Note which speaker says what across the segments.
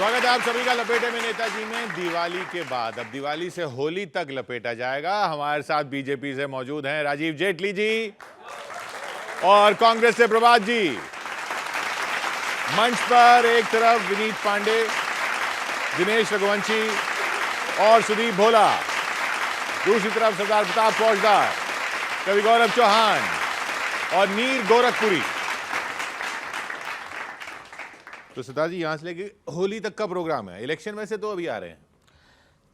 Speaker 1: स्वागत है आप सभी का लपेटे में नेताजी में। दिवाली के बाद अब दिवाली से होली तक लपेटा जाएगा। हमारे साथ बीजेपी से मौजूद हैं राजीव जेटली जी और कांग्रेस से प्रभात जी। मंच पर एक तरफ विनीत पांडे, दिनेश रघुवंशी और सुदीप भोला, दूसरी तरफ सरदार प्रताप फौजदार, कवि गौरव चौहान और नीर गोरखपुरी। तो सरदार जी, यहां से लेके होली तक का प्रोग्राम है। इलेक्शन में से तो अभी आ रहे हैं।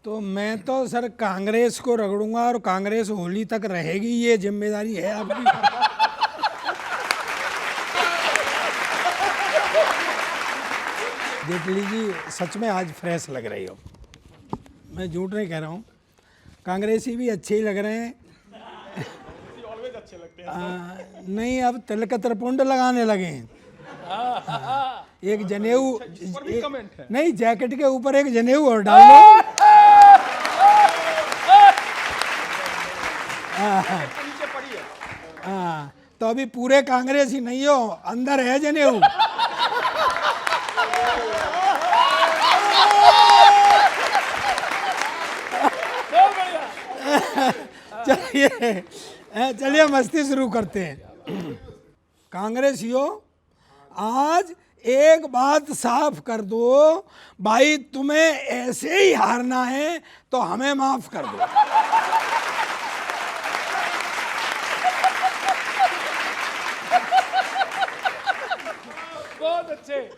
Speaker 2: तो मैं तो सर कांग्रेस को रगड़ूंगा और कांग्रेस होली तक रहेगी, ये जिम्मेदारी है आपकी। जेटली जी, सच में आज फ्रेश लग रही हो, मैं झूठ नहीं कह रहा हूँ। कांग्रेसी भी अच्छे ही लग रहे हैं। अच्छे लगते हैं। नहीं, अब तिलक त्रिपुंड लगाने लगे हैं। एक जनेऊ नहीं, जैकेट के ऊपर एक जनेऊ और डाल लो। हाँ, तो अभी पूरे कांग्रेस ही नहीं हो, अंदर है जनेऊ। चलिए मस्ती शुरू करते हैं। कांग्रेसियों, आज एक बात साफ कर दो भाई, तुम्हें ऐसे ही हारना है तो हमें माफ कर दो।
Speaker 3: बहुत अच्छे।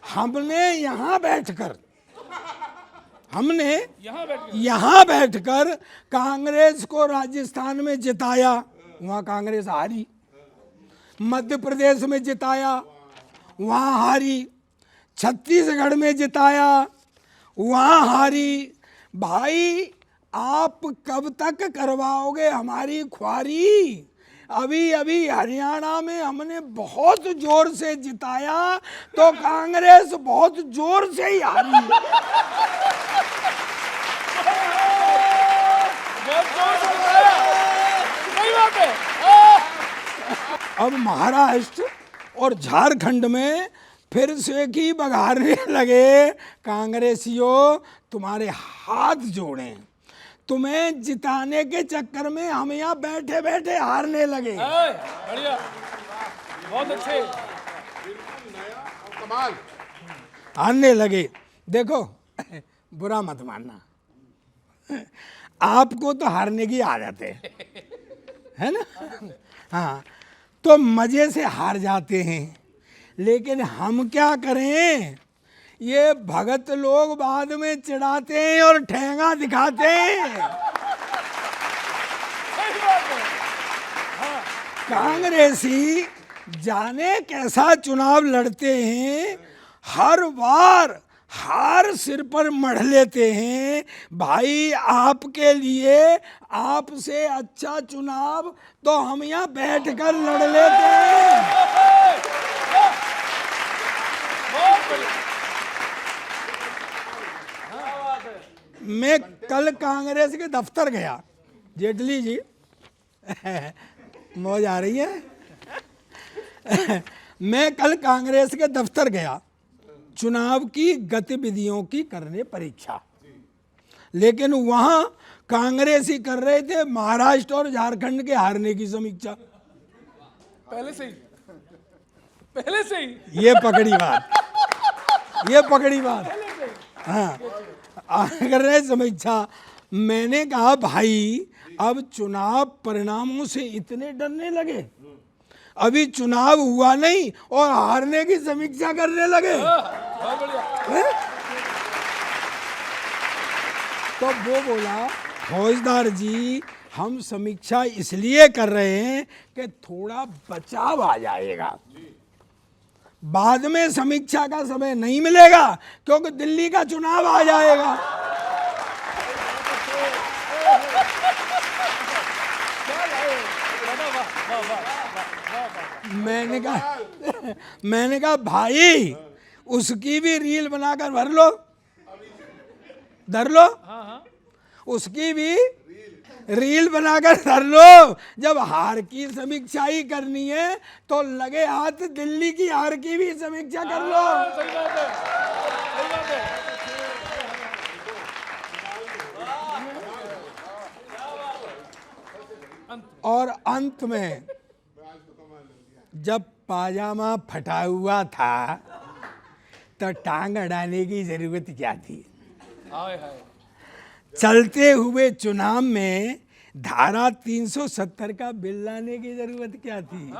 Speaker 2: हमने यहाँ बैठकर कांग्रेस को राजस्थान में जिताया, वहाँ कांग्रेस हारी। मध्य प्रदेश में जिताया, वहाँ हारी। छत्तीसगढ़ में जिताया, वहाँ हारी। भाई, आप कब तक करवाओगे हमारी ख्वारी? अभी अभी हरियाणा में हमने बहुत जोर से जिताया तो कांग्रेस बहुत जोर से ही हारी। अब महाराष्ट्र और झारखंड में फिर से की बघारने लगे। कांग्रेसियों, तुम्हारे हाथ जोड़े, तुम्हें जिताने के चक्कर में हम यहाँ बैठे बैठे हारने लगे।
Speaker 3: बढ़िया, बहुत अच्छे,
Speaker 1: कमाल,
Speaker 2: हारने लगे। देखो, बुरा मत मानना, आपको तो हारने की आदत है ना? हाँ, तो मजे से हार जाते हैं, लेकिन हम क्या करें? ये भगत लोग बाद में चिढ़ाते हैं और ठेंगा दिखाते हैं। कांग्रेसी जाने कैसा चुनाव लड़ते हैं, हर बार हार सिर पर मढ़ लेते हैं। भाई, आपके लिए आपसे अच्छा चुनाव तो हम यहाँ बैठकर लड़ लेते हैं। मैं कल कांग्रेस के दफ्तर गया। जेटली जी, मौज आ रही है। मैं कल कांग्रेस के दफ्तर गया, चुनाव की गतिविधियों की करने परीक्षा, लेकिन वहां कांग्रेसी कर रहे थे महाराष्ट्र और झारखंड के हारने की समीक्षा।
Speaker 3: पहले से ही
Speaker 2: ये पकड़ी बात। हाँ, कर रहे समीक्षा। मैंने कहा भाई, अब चुनाव परिणामों से इतने डरने लगे? अभी चुनाव हुआ नहीं और हारने की समीक्षा करने लगे।
Speaker 3: बहुत बढ़िया।
Speaker 2: तो वो बोला, फौजदार जी, हम समीक्षा इसलिए कर रहे हैं कि थोड़ा बचाव आ जाएगा, बाद में समीक्षा का समय नहीं मिलेगा क्योंकि दिल्ली का चुनाव आ जाएगा। मैंने कहा भाई, उसकी भी रील बनाकर धर लो। उसकी भी रील बनाकर धर लो। जब हार की समीक्षा ही करनी है तो लगे हाथ दिल्ली की हार की भी समीक्षा कर लो।
Speaker 3: सही बात है, सही बात है।
Speaker 2: और अंत में जब पाजामा फटा हुआ था तो टांग अड़ाने की जरूरत क्या थी?
Speaker 3: हाय हाय,
Speaker 2: चलते हुए चुनाव में धारा 370 का बिल लाने की जरूरत क्या थी?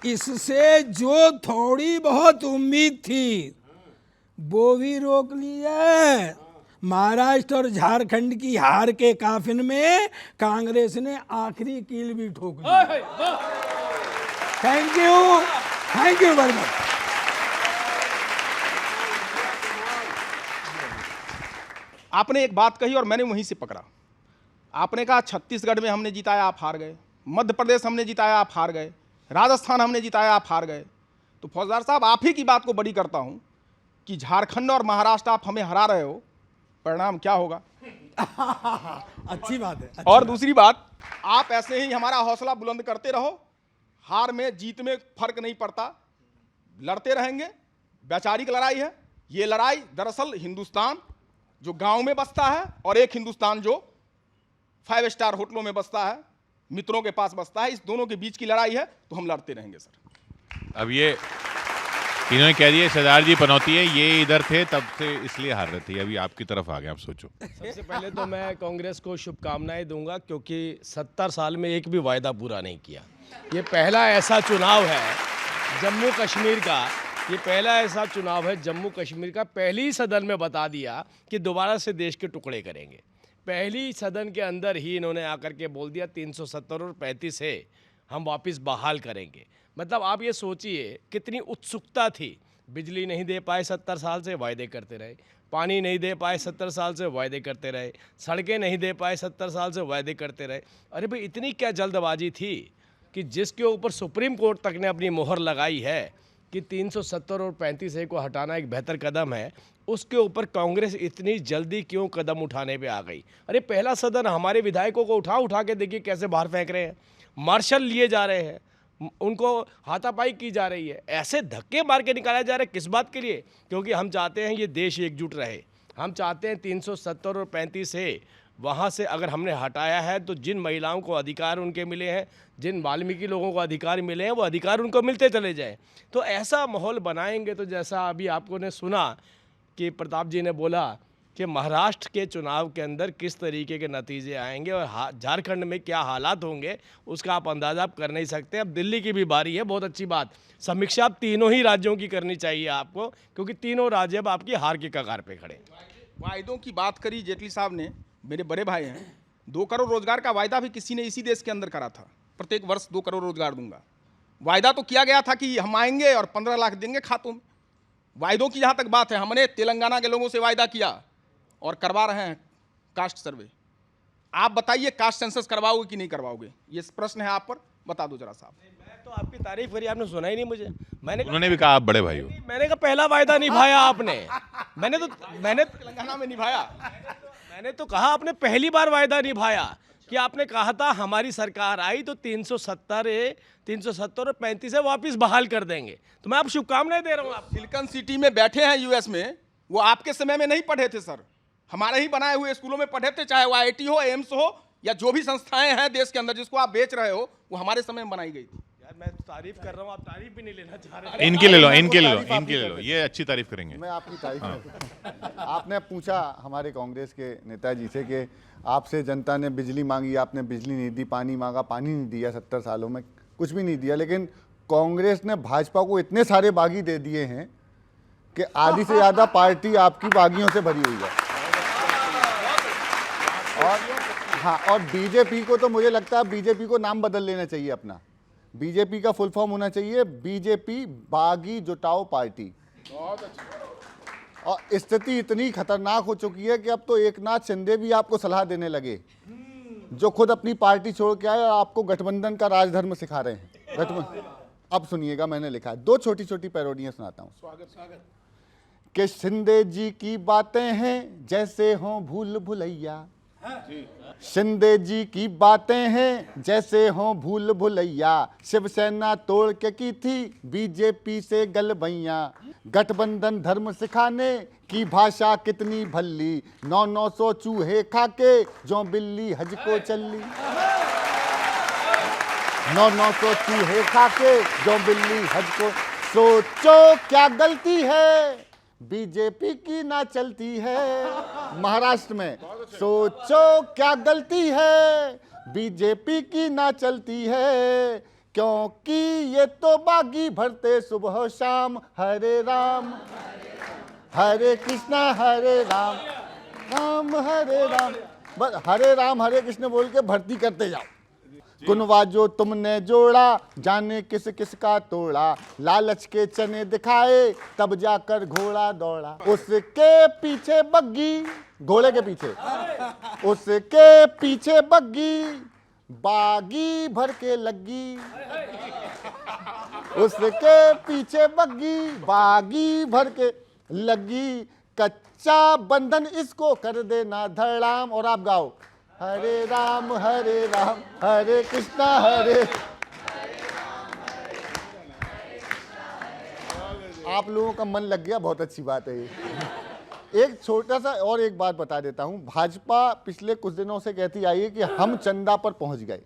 Speaker 2: इससे जो थोड़ी बहुत उम्मीद थी वो भी रोक ली है। महाराष्ट्र और झारखंड की हार के काफिन में कांग्रेस ने आखिरी कील भी ठोक दी।
Speaker 3: हाय हाय, वाह।
Speaker 2: Thank you very much.
Speaker 4: आपने एक बात कही और मैंने वहीं से पकड़ा। आपने कहा छत्तीसगढ़ में हमने जिताया, आप हार गए। मध्य प्रदेश हमने जिताया, आप हार गए। राजस्थान हमने जिताया, आप हार गए। तो फौजदार साहब, आप ही की बात को बड़ी करता हूं कि झारखंड और महाराष्ट्र आप हमें हरा रहे हो, परिणाम क्या होगा?
Speaker 2: अच्छी बात है।
Speaker 4: और दूसरी बात, आप ऐसे ही हमारा हौसला बुलंद करते रहो। हार में जीत में फर्क नहीं पड़ता, लड़ते रहेंगे। वैचारिक लड़ाई है ये। लड़ाई दरअसल हिंदुस्तान जो गांव में बसता है और एक हिंदुस्तान जो 5 स्टार होटलों में बसता है, मित्रों के पास बसता है, इस दोनों के बीच की लड़ाई है। तो हम लड़ते रहेंगे सर।
Speaker 1: अब ये इन्होंने कह दिया सरदार जी पनौती है, ये इधर थे तब से इसलिए हार रहे थे, अभी आपकी तरफ आ गए। आप सोचो।
Speaker 5: सबसे पहले तो मैं कांग्रेस को शुभकामनाएं दूंगा क्योंकि 70 साल में एक भी वायदा पूरा नहीं किया। ये पहला ऐसा चुनाव है जम्मू कश्मीर का, ये पहला ऐसा चुनाव है जम्मू कश्मीर का, पहली ही सदन में बता दिया कि दोबारा से देश के टुकड़े करेंगे। पहली सदन के अंदर ही इन्होंने आकर के बोल दिया 370 और 35 से हम वापस बहाल करेंगे। मतलब आप ये सोचिए कितनी उत्सुकता थी। बिजली नहीं दे पाए 70 साल से, वायदे करते रहे। पानी नहीं दे पाए 70 साल से, वायदे करते रहे। सड़कें नहीं दे पाए 70 साल से, वायदे करते रहे। अरे भाई, इतनी क्या जल्दबाजी थी कि जिसके ऊपर सुप्रीम कोर्ट तक ने अपनी मोहर लगाई है कि 370 और 35A को हटाना एक बेहतर कदम है, उसके ऊपर कांग्रेस इतनी जल्दी क्यों कदम उठाने पे आ गई? अरे पहला सदन हमारे विधायकों को उठा के देखिए कैसे बाहर फेंक रहे हैं, मार्शल लिए जा रहे हैं, उनको हाथापाई की जा रही है, ऐसे धक्के मार के निकाला जा रहा है। किस बात के लिए? क्योंकि हम चाहते हैं ये देश एकजुट रहे। हम चाहते हैं 370 और 35A वहाँ से अगर हमने हटाया है तो जिन महिलाओं को अधिकार उनके मिले हैं, जिन वाल्मीकि लोगों को अधिकार मिले हैं, वो अधिकार उनको मिलते चले जाएं। तो ऐसा माहौल बनाएंगे तो जैसा अभी आपको ने सुना कि प्रताप जी ने बोला कि महाराष्ट्र के चुनाव के अंदर किस तरीके के नतीजे आएंगे और झारखंड में क्या हालात होंगे, उसका आप अंदाज़ा आप कर नहीं सकते। अब दिल्ली की भी बारी है। बहुत अच्छी बात, समीक्षा आप तीनों ही राज्यों की करनी चाहिए आपको, क्योंकि तीनों राज्य अब आपकी हार के कगार पे खड़े।
Speaker 4: वायदों की बात करी जेटली साहब ने, मेरे बड़े भाई हैं। 2 करोड़ रोजगार का वायदा भी किसी ने इसी देश के अंदर करा था, प्रत्येक वर्ष 2 करोड़ रोजगार दूंगा। वायदा तो किया गया था कि हम आएंगे और 15 लाख देंगे खातों में। वायदों की जहाँ तक बात है, हमने तेलंगाना के लोगों से वायदा किया और करवा रहे हैं कास्ट सर्वे। आप बताइए कास्ट सेंसस करवाओगे कि नहीं करवाओगे? ये प्रश्न है आप पर, बता दो जरा साहब।
Speaker 5: मैं तो आपकी तारीफ करी, आपने सुना ही नहीं मुझे।
Speaker 1: उन्होंने भी कहा आप बड़े भाई हो।
Speaker 5: मैंने कहा पहला वायदा निभाया आपने। मैंने
Speaker 4: तेलंगाना में निभाया।
Speaker 5: मैंने तो कहा आपने पहली बार वायदा निभाया कि आपने कहा था हमारी सरकार आई तो 370 और 35 वापस बहाल कर देंगे। तो मैं आप शुभकामनाएं दे रहा हूँ। आप
Speaker 4: सिलिकॉन सिटी में बैठे हैं यूएस में, वो आपके समय में नहीं पढ़े थे सर, हमारे ही बनाए हुए स्कूलों में पढ़े थे। चाहे वो IIT हो, एम्स हो, या जो भी संस्थाएं हैं देश के अंदर जिसको आप बेच रहे हो, वो हमारे समय में बनाई गई थी।
Speaker 5: यार मैं तारीफ कर रहा हूँ, आप तारीफ भी नहीं लेना चाह रहे।
Speaker 1: इनकी ले लो, ये अच्छी तारीफ करेंगे।
Speaker 6: मैं आपकी तारीफ आपने पूछा हमारे कांग्रेस के नेताजी से कि आपसे जनता ने बिजली मांगी, आपने बिजली नहीं दी, पानी मांगा, पानी नहीं दिया, 70 सालों में कुछ भी नहीं दिया। लेकिन कांग्रेस ने भाजपा को इतने सारे बागी दे दिए हैं कि आधी से ज़्यादा पार्टी आपकी बागियों से भरी हुई है। और हाँ, और बीजेपी को तो मुझे लगता है बीजेपी को नाम बदल लेना चाहिए अपना। बीजेपी का फुल फॉर्म होना चाहिए बीजेपी बागी जुटाओ पार्टी। और स्थिति इतनी खतरनाक हो चुकी है कि अब तो एकनाथ शिंदे भी आपको सलाह देने लगे, जो खुद अपनी पार्टी छोड़ के आए और आपको गठबंधन का राजधर्म सिखा रहे हैं। अब सुनिएगा, मैंने लिखा है, 2 छोटी छोटी पैरोडियां सुनाता हूं। कि शिंदे जी की बातें हैं जैसे हों भूल भुलैया, शिंदे जी की बातें हैं जैसे हों भूल भुलैया, शिवसेना तोड़ के की थी बीजेपी से गलबैया, गठबंधन धर्म सिखाने की भाषा कितनी भल्ली, 900 चूहे खा के जो बिल्ली हज को चली, 900 चूहे खा के जो बिल्ली हज को, सोचो क्या गलती है बीजेपी की ना चलती है, महाराष्ट्र में सोचो क्या गलती है बीजेपी की ना चलती है, क्योंकि ये तो बागी भरते सुबह शाम, हरे राम हरे कृष्णा हरे राम राम हरे राम, बस हरे राम हरे कृष्ण बोल के भर्ती करते जाओ। कुनवा जो तुमने जोड़ा जाने किस किस का तोड़ा, लालच के चने दिखाए तब जाकर घोड़ा दौड़ा, उसके पीछे बग्गी, घोड़े के पीछे, उसके पीछे बग्गी बागी भर के लगी, उसके पीछे बग्गी बागी भर के लगी, कच्चा बंधन इसको कर देना धड़ाम। और आप गाओ हरे राम हरे कृष्णा हरे, आप लोगों का मन लग गया, बहुत अच्छी बात है ये। एक छोटा सा और एक बात बता देता हूं, भाजपा पिछले कुछ दिनों से कहती आई है कि हम चंदा पर पहुंच गए,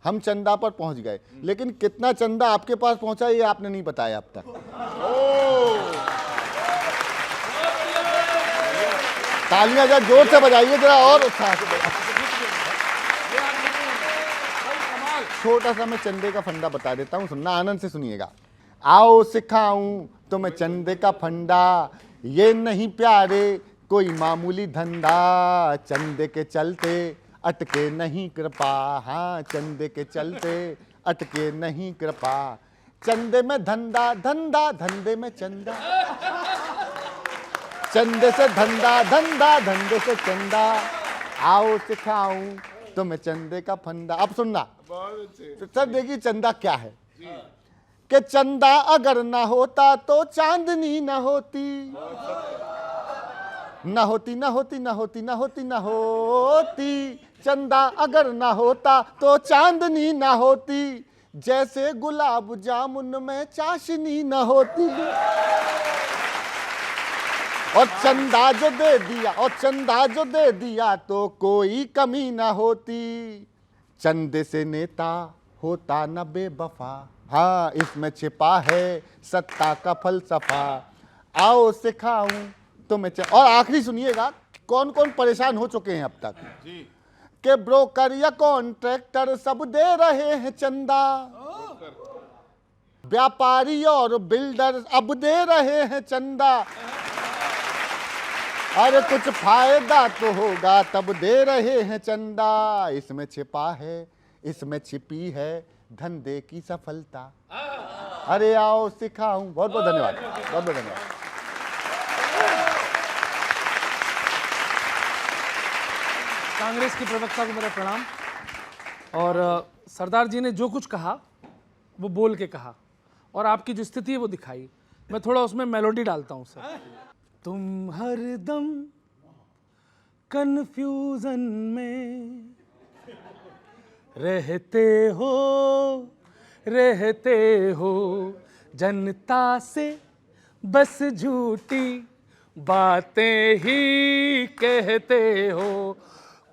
Speaker 6: हम चंदा पर पहुंच गए, लेकिन कितना चंदा आपके पास पहुंचा ये आपने नहीं बताया अब तक। तालियां जरा जोर से बजाइए, जरा और उत्साह से। छोटा सा मैं चंदे का फंडा बता देता हूं, सुनना आनंद से सुनिएगा। आओ सिखाऊं तुम्हें चंदे का फंडा, ये नहीं प्यारे कोई मामूली धंधा, चंदे के चलते अटके नहीं कृपा, हाँ चंदे के चलते अटके नहीं कृपा, चंदे में धंधा धंधा धंधे में चंदा, चंदे से धंधा धंधा धंधे से चंदा, आओ सिखाऊं तुम्हें चंदे का फंडा। अब सुनना तो सर, देखिए चंदा क्या है कि चंदा अगर ना होता तो चांदनी ना होती, ना होती ना होती ना होती ना होती ना होती, चंदा अगर ना होता तो चांदनी ना होती, जैसे गुलाब जामुन में चाशनी ना होती, और चंदा जो दे दिया, और चंदा जो दे दिया तो कोई कमी ना होती, चंदे से नेता होता न बेवफा, हाँ इसमें छिपा है सत्ता का फलसफा, आओ सिखाऊं तुम्हें। और आखिरी सुनिएगा, कौन कौन परेशान हो चुके हैं अब तक कि ब्रोकर या कॉन्ट्रैक्टर सब दे रहे हैं चंदा, व्यापारी और बिल्डर अब दे रहे हैं चंदा, अरे कुछ फायदा तो होगा तब दे रहे हैं चंदा, इसमें छिपा है, इसमें छिपी है धंधे की सफलता, अरे आओ सिखाऊं। बहुत बहुत धन्यवाद, बहुत बहुत धन्यवाद।
Speaker 3: कांग्रेस की प्रवक्ता को मेरा प्रणाम। और सरदार जी ने जो कुछ कहा वो बोल के कहा, और आपकी जो स्थिति है वो दिखाई। मैं थोड़ा उसमें मेलोडी डालता हूँ सर। तुम हरदम कन्फ्यूजन में रहते हो, जनता से बस झूठी बातें ही कहते हो,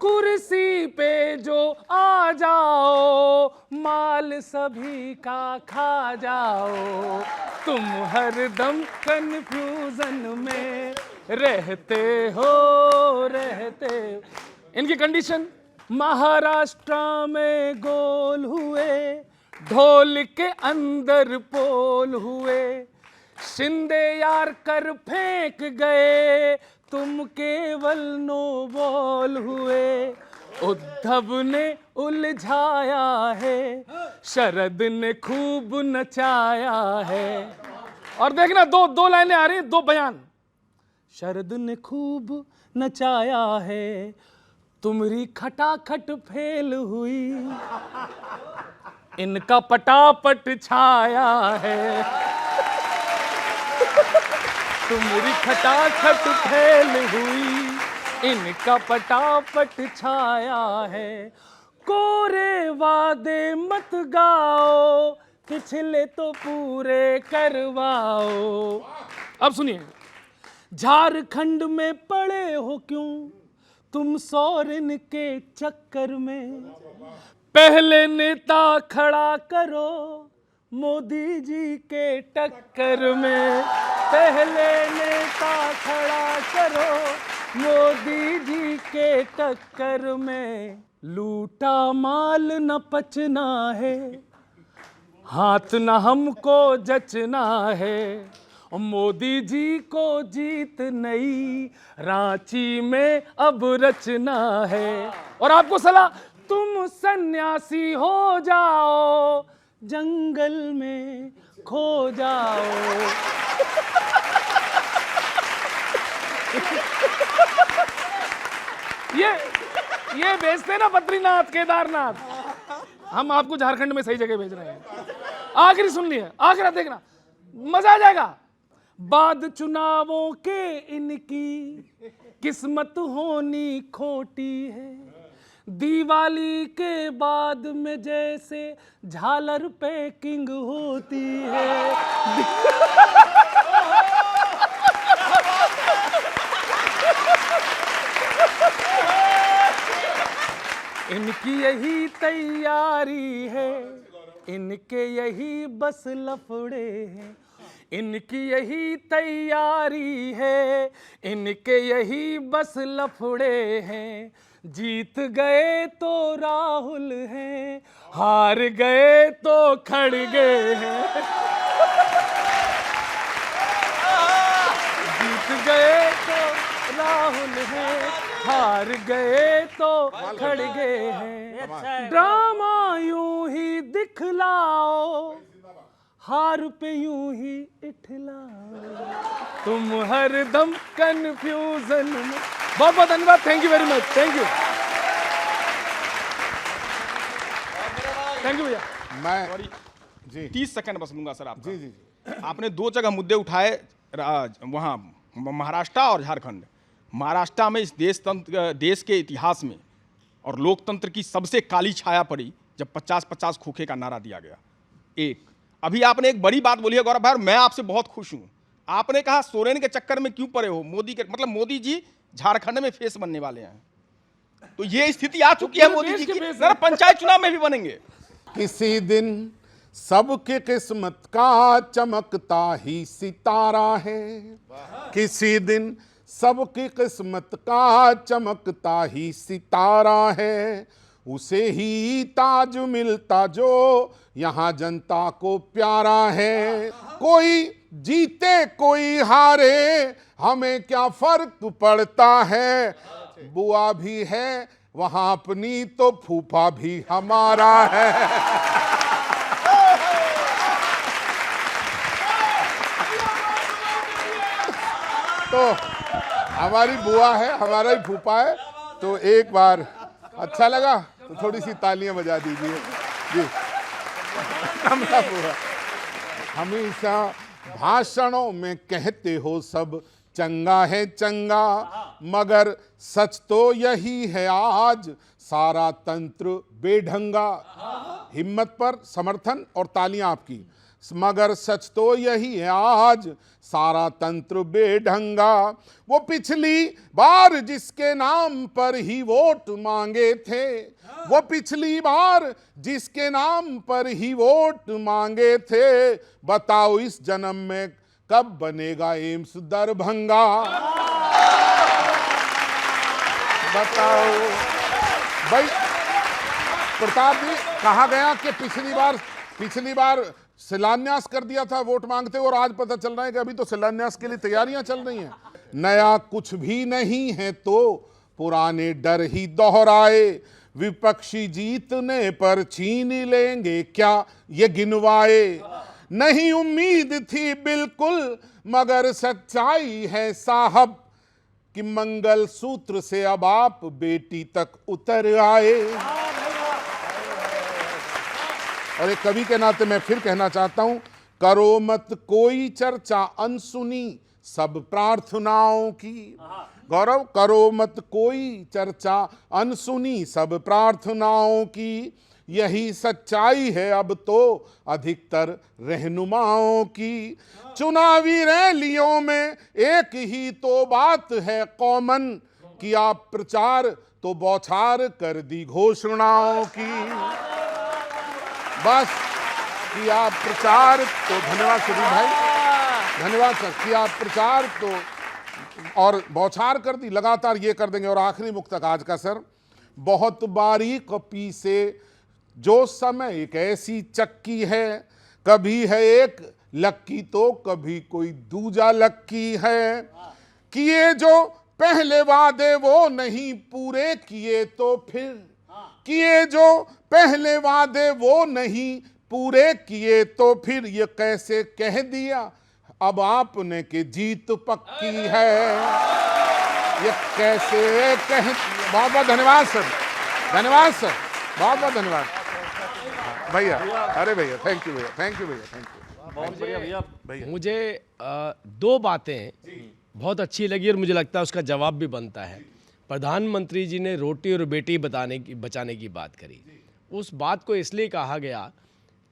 Speaker 3: कुर्सी पे जो आ जाओ माल सभी का खा जाओ, तुम हरदम कन्फ्यूजन में रहते हो। इनकी कंडीशन, महाराष्ट्र में गोल हुए, ढोल के अंदर पोल हुए, शिंदे यार कर फेंक गए, तुम केवल नो बॉल हुए, उद्धव ने उलझाया है, शरद ने खूब नचाया है। और देखना दो लाइनें आ रही हैं, दो बयान। शरद ने खूब नचाया है, तुम्हारी खटाखट फेल हुई, इनका पटापट छाया है। तुम्हारी खटाखट फैल हुई, इनका पटापट छाया है। कोरे वादे मत गाओ, पिछले तो पूरे करवाओ। अब सुनिए, झारखंड में पड़े हो क्यों तुम सोरेन के चक्कर में, पहले नेता खड़ा करो मोदी जी के टक्कर में, पहले नेता खड़ा करो मोदी जी के टक्कर में। लूटा माल न पचना है, हाथ न हमको जचना है, मोदी जी को जीत नई रांची में अब रचना है। और आपको सलाह, तुम सन्यासी हो जाओ, जंगल में खो जाओ। ये भेजते ना बद्रीनाथ केदारनाथ, हम आपको झारखंड में सही जगह भेज रहे हैं। आखिरी सुन लिए, आखिरी देखना, मजा आ जाएगा। बाद चुनावों के इनकी किस्मत होनी खोटी है, दिवाली के बाद में जैसे झालर पैकिंग होती है। इनकी यही तैयारी है, इनके यही बस लफड़े हैं, इनकी यही तैयारी है, इनके यही बस लफड़े हैं। जीत गए तो राहुल हैं, हार गए तो खड़गे हैं। जीत गए तो राहुल हैं, हार गए तो खड़गे हैं। ड्रामा यूं ही दिखलाओ, हार पे यूं ही इठलाओ, तुम हर दम कंफ्यूजन में। बहुत बहुत धन्यवाद, thank you very much, thank you, thank you भैया।
Speaker 1: मैं जी
Speaker 4: 30 सेकंड बस लूंगा सर आपका।
Speaker 1: जी जी जी
Speaker 4: आपने दो जगह मुद्दे उठाए, वहाँ महाराष्ट्र और झारखंड। महाराष्ट्र में इस देश के इतिहास में और लोकतंत्र की सबसे काली छाया पड़ी जब 50-50 खोखे का नारा दिया गया। एक अभी आपने एक बड़ी बात बोली है गौरव भाई, मैं आपसे बहुत खुश हूं। आपने कहा सोरेन के चक्कर में क्यों पड़े हो, मोदी के मतलब मोदी जी झारखंड में फेस बनने वाले हैं। तो ये स्थिति आ चुकी है मोदी जी की, पंचायत चुनाव में भी बनेंगे।
Speaker 7: किसी दिन सबकी किस्मत का चमकता ही सितारा है, किसी दिन सबकी किस्मत का चमकता ही सितारा है, उसे ही ताज मिलता जो यहाँ जनता को प्यारा है। कोई जीते कोई हारे, हमें क्या फर्क पड़ता है, बुआ भी है वहाँ अपनी तो फूफा भी हमारा है। तो हमारी बुआ है, हमारा ही फूफा है, तो एक बार अच्छा लगा तो थोड़ी सी तालियां बजा दीजिए जी। हमारा बुआ हमेशा भाषणों में कहते हो सब चंगा है चंगा, मगर सच तो यही है आज सारा तंत्र बेढंगा। हिम्मत पर समर्थन और तालियां आपकी। मगर सच तो यही है आज सारा तंत्र बेढंगा। वो पिछली बार जिसके नाम पर ही वोट मांगे थे, वो पिछली बार जिसके नाम पर ही वोट मांगे थे, बताओ इस जन्म में कब बनेगा एम्स दरभंगा। बताओ भाई प्रताप जी, कहा गया कि पिछली बार शिलान्यास कर दिया था वोट मांगते, और आज पता चल रहा है कि अभी तो शिलान्यास के लिए तैयारियां चल रही हैं। नया कुछ भी नहीं है तो पुराने डर ही दोहराए, विपक्षी जीतने पर छीन लेंगे क्या ये गिनवाए। नहीं उम्मीद थी बिल्कुल मगर सच्चाई है साहब, कि मंगल सूत्र से अब आप बेटी तक उतर आए। और एक कवि के नाते मैं फिर कहना चाहता हूं, करो मत कोई चर्चा अनसुनी, सब प्रार्थनाओं की। गौरव, करो मत कोई चर्चा अनसुनी सब प्रार्थनाओं की, यही सच्चाई है अब तो अधिकतर रहनुमाओं की। चुनावी रैलियों में एक ही तो बात है कॉमन, किया प्रचार तो बौछार कर दी घोषणाओं की। बस किया प्रचार तो, धन्यवाद सुदीप भाई, धन्यवाद सर, किया प्रचार तो और बौछार कर दी, लगातार ये कर देंगे। और आखिरी मुक्तक आज का सर, बहुत बारीक पीसे जो समय एक ऐसी चक्की है, कभी है एक लक्की तो कभी कोई दूजा लक्की है। किए जो पहले वादे वो नहीं पूरे किए तो फिर, किए जो पहले वादे वो नहीं पूरे किए तो फिर, ये कैसे कह दिया अब आपने कि जीत पक्की है, ये कैसे कह। बहुत बहुत धन्यवाद सर, धन्यवाद सर, बहुत बहुत धन्यवाद भैया। अरे भैया, थैंक यू भैया, थैंक यू भैया, थैंक यू, बहुत बढ़िया भैया।
Speaker 5: मुझे दो बातें बहुत अच्छी लगी और मुझे लगता है उसका जवाब भी बनता है। प्रधानमंत्री जी ने रोटी और बेटी बचाने की बात करी। उस बात को इसलिए कहा गया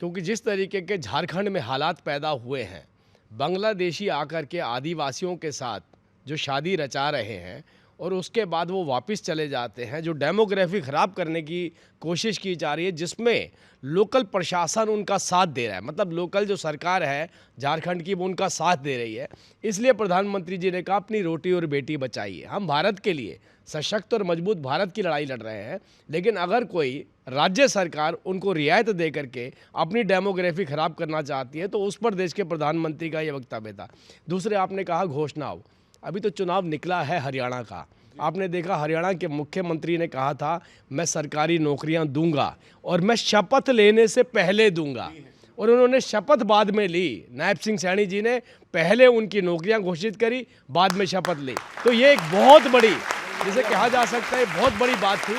Speaker 5: क्योंकि जिस तरीके के झारखंड में हालात पैदा हुए हैं, बांग्लादेशी आकर के आदिवासियों के साथ जो शादी रचा रहे हैं और उसके बाद वो वापस चले जाते हैं, जो डेमोग्राफी ख़राब करने की कोशिश की जा रही है, जिसमें लोकल प्रशासन उनका साथ दे रहा है, मतलब लोकल जो सरकार है झारखंड की वो उनका साथ दे रही है। इसलिए प्रधानमंत्री जी ने कहा अपनी रोटी और बेटी बचाइए। हम भारत के लिए सशक्त और मजबूत भारत की लड़ाई लड़ रहे हैं, लेकिन अगर कोई राज्य सरकार उनको रियायत दे करके अपनी डेमोग्राफी ख़राब करना चाहती है तो उस पर देश के प्रधानमंत्री का ये वक्तव्य था। दूसरे, आपने कहा घोषणाओं, अभी तो चुनाव निकला है हरियाणा का, आपने देखा हरियाणा के मुख्यमंत्री ने कहा था मैं सरकारी नौकरियां दूंगा और मैं शपथ लेने से पहले दूंगा, और उन्होंने शपथ बाद में ली। नायब सिंह सैनी जी ने पहले उनकी नौकरियां घोषित करी, बाद में शपथ ली। तो ये एक बहुत बड़ी, जिसे कहा जा सकता है बहुत बड़ी बात थी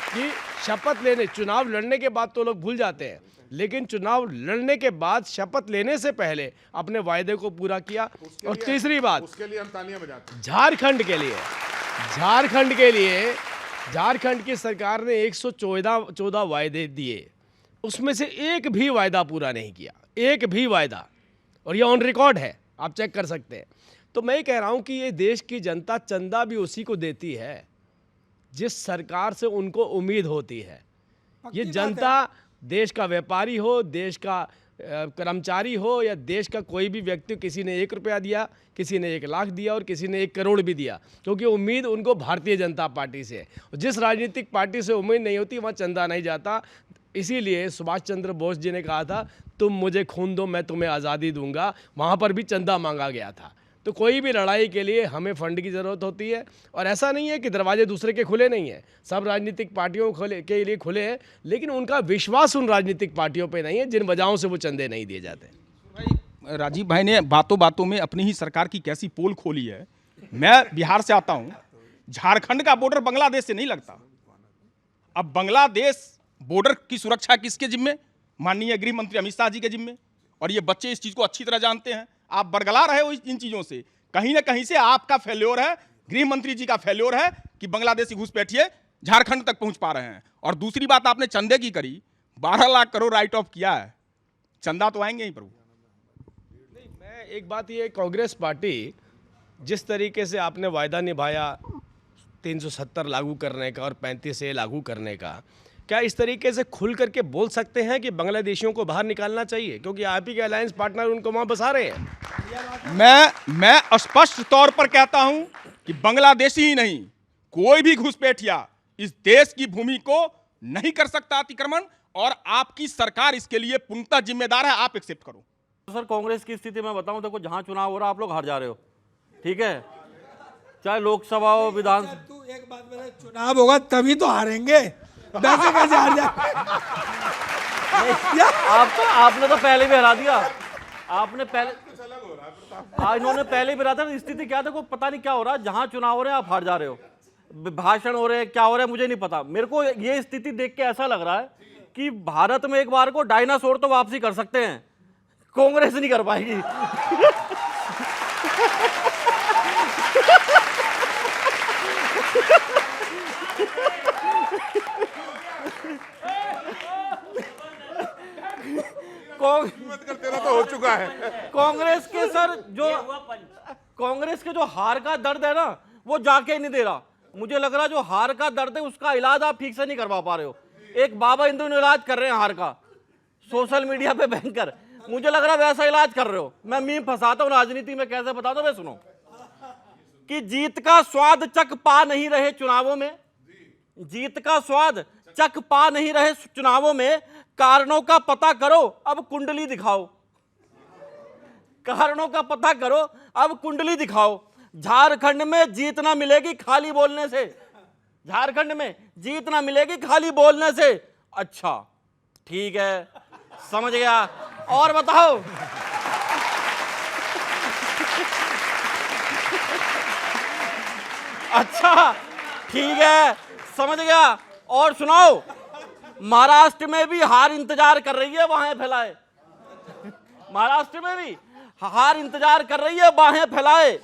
Speaker 5: कि शपथ लेने, चुनाव लड़ने के बाद तो लोग भूल जाते हैं, लेकिन चुनाव लड़ने के बाद शपथ लेने से पहले अपने वायदे को पूरा किया। और तीसरी बात,
Speaker 7: उसके लिए हम तालियां बजाते हैं।
Speaker 5: झारखंड की सरकार ने 114 वायदे दिए, उसमें से एक भी वायदा पूरा नहीं किया, एक भी वायदा, और ये ऑन रिकॉर्ड है, आप चेक कर सकते हैं। तो मैं कह रहा हूं कि ये देश की जनता चंदा भी उसी को देती है जिस सरकार से उनको उम्मीद होती है। ये जनता, देश का व्यापारी हो, देश का कर्मचारी हो या देश का कोई भी व्यक्ति, किसी ने 1 रुपया दिया, किसी ने 1 लाख दिया और किसी ने 1 करोड़ भी दिया, क्योंकि उम्मीद उनको भारतीय जनता पार्टी से है। जिस राजनीतिक पार्टी से उम्मीद नहीं होती वहाँ चंदा नहीं जाता। इसीलिए सुभाष चंद्र बोस जी ने कहा था तुम मुझे खून दो मैं तुम्हें आज़ादी दूंगा, वहाँ पर भी चंदा मांगा गया था। तो कोई भी लड़ाई के लिए हमें फंड की ज़रूरत होती है, और ऐसा नहीं है कि दरवाजे दूसरे के खुले नहीं हैं, सब राजनीतिक पार्टियों के लिए खुले हैं, लेकिन उनका विश्वास उन राजनीतिक पार्टियों पे नहीं है जिन वजहों से वो चंदे नहीं दिए जाते।
Speaker 4: भाई राजीव भाई ने बातों बातों में अपनी ही सरकार की कैसी पोल खोली है। मैं बिहार से आता हूँ, झारखंड का बॉर्डर बांग्लादेश से नहीं लगता। अब बांग्लादेश बॉर्डर की सुरक्षा किसके जिम्मे? माननीय गृह मंत्री अमित शाह जी के जिम्मे, और ये बच्चे इस चीज़ को अच्छी तरह जानते हैं। आप बरगला रहे हो इन चीज़ों से, कहीं ना कहीं से आपका फेल्योर है, गृह मंत्री जी का फेल्योर है कि बांग्लादेशी घुसपैठिए झारखंड तक पहुंच पा रहे हैं। और दूसरी बात आपने चंदे की करी, 12 लाख करोड़ राइट ऑफ किया है, चंदा तो आएंगे ही प्रभु।
Speaker 5: नहीं, मैं एक बात ये, कांग्रेस पार्टी जिस तरीके से आपने वायदा निभाया 370 लागू करने का और 35A लागू करने का, क्या इस तरीके से खुल करके बोल सकते हैं कि बांग्लादेशियों को बाहर निकालना चाहिए, क्योंकि आप ही के अलायंस पार्टनर उनको वहाँ बसा रहे हैं?
Speaker 4: मैं स्पष्ट तौर पर कहता हूं कि बांग्लादेशी ही नहीं, कोई भी घुसपैठिया इस देश की भूमि को नहीं कर सकता अतिक्रमण, और आपकी सरकार इसके लिए पूर्णतः जिम्मेदार है। आप एक्सेप्ट करो।
Speaker 8: सर, कांग्रेस की स्थिति मैं बताऊं, देखो जहां चुनाव हो रहा आप लोग हार जा रहे हो, ठीक है, चाहे लोकसभा हो, विधान।
Speaker 2: तू एक बात बता, चुनाव होगा तभी तो हारेंगे, वैसे कैसे हार जाए?
Speaker 8: आपने तो पहले भी हरा दिया, आपने पहले, इन्होंने पहले भी हरा था। स्थिति क्या, देखो पता नहीं क्या हो रहा है, जहां चुनाव हो रहे हैं आप हार जा रहे हो, भाषण हो रहे हैं, क्या हो रहा है मुझे नहीं पता। मेरे को ये स्थिति देख के ऐसा लग रहा है कि भारत में एक बार को डायनासोर तो वापसी कर सकते हैं, कांग्रेस नहीं कर पाएगी।
Speaker 7: मत कर, तेरा तो हो चुका है।
Speaker 8: कांग्रेस के सर जो कांग्रेस के जो हार का दर्द है ना, वो जाके नहीं दे रहा। मुझे लग रहा जो हार का दर्द है उसका इलाज आप ठीक से नहीं करवा पा रहे हो। एक बाबा इंदु ने इलाज कर रहे हैं हार का, सोशल मीडिया पे बैंकर, मुझे लग रहा वैसा इलाज कर रहे हो। मैं मीम फंसाता हूँ राजनीति में, कैसे बताता हूँ मैं, सुनो कि जीत का स्वाद चख पा नहीं रहे चुनावों में, जीत का स्वाद चख पा नहीं रहे चुनावों में, कारणों का पता करो अब कुंडली दिखाओ, कारणों का पता करो अब कुंडली दिखाओ। झारखंड में जीत ना मिलेगी खाली बोलने से, झारखंड में जीत ना मिलेगी खाली बोलने से। अच्छा ठीक है, समझ गया, और बताओ। अच्छा ठीक है, समझ गया, और सुनाओ। महाराष्ट्र में भी हार इंतजार कर रही है, बाहें फैलाए। महाराष्ट्र में भी हार इंतजार कर रही है, बाहें फैलाए।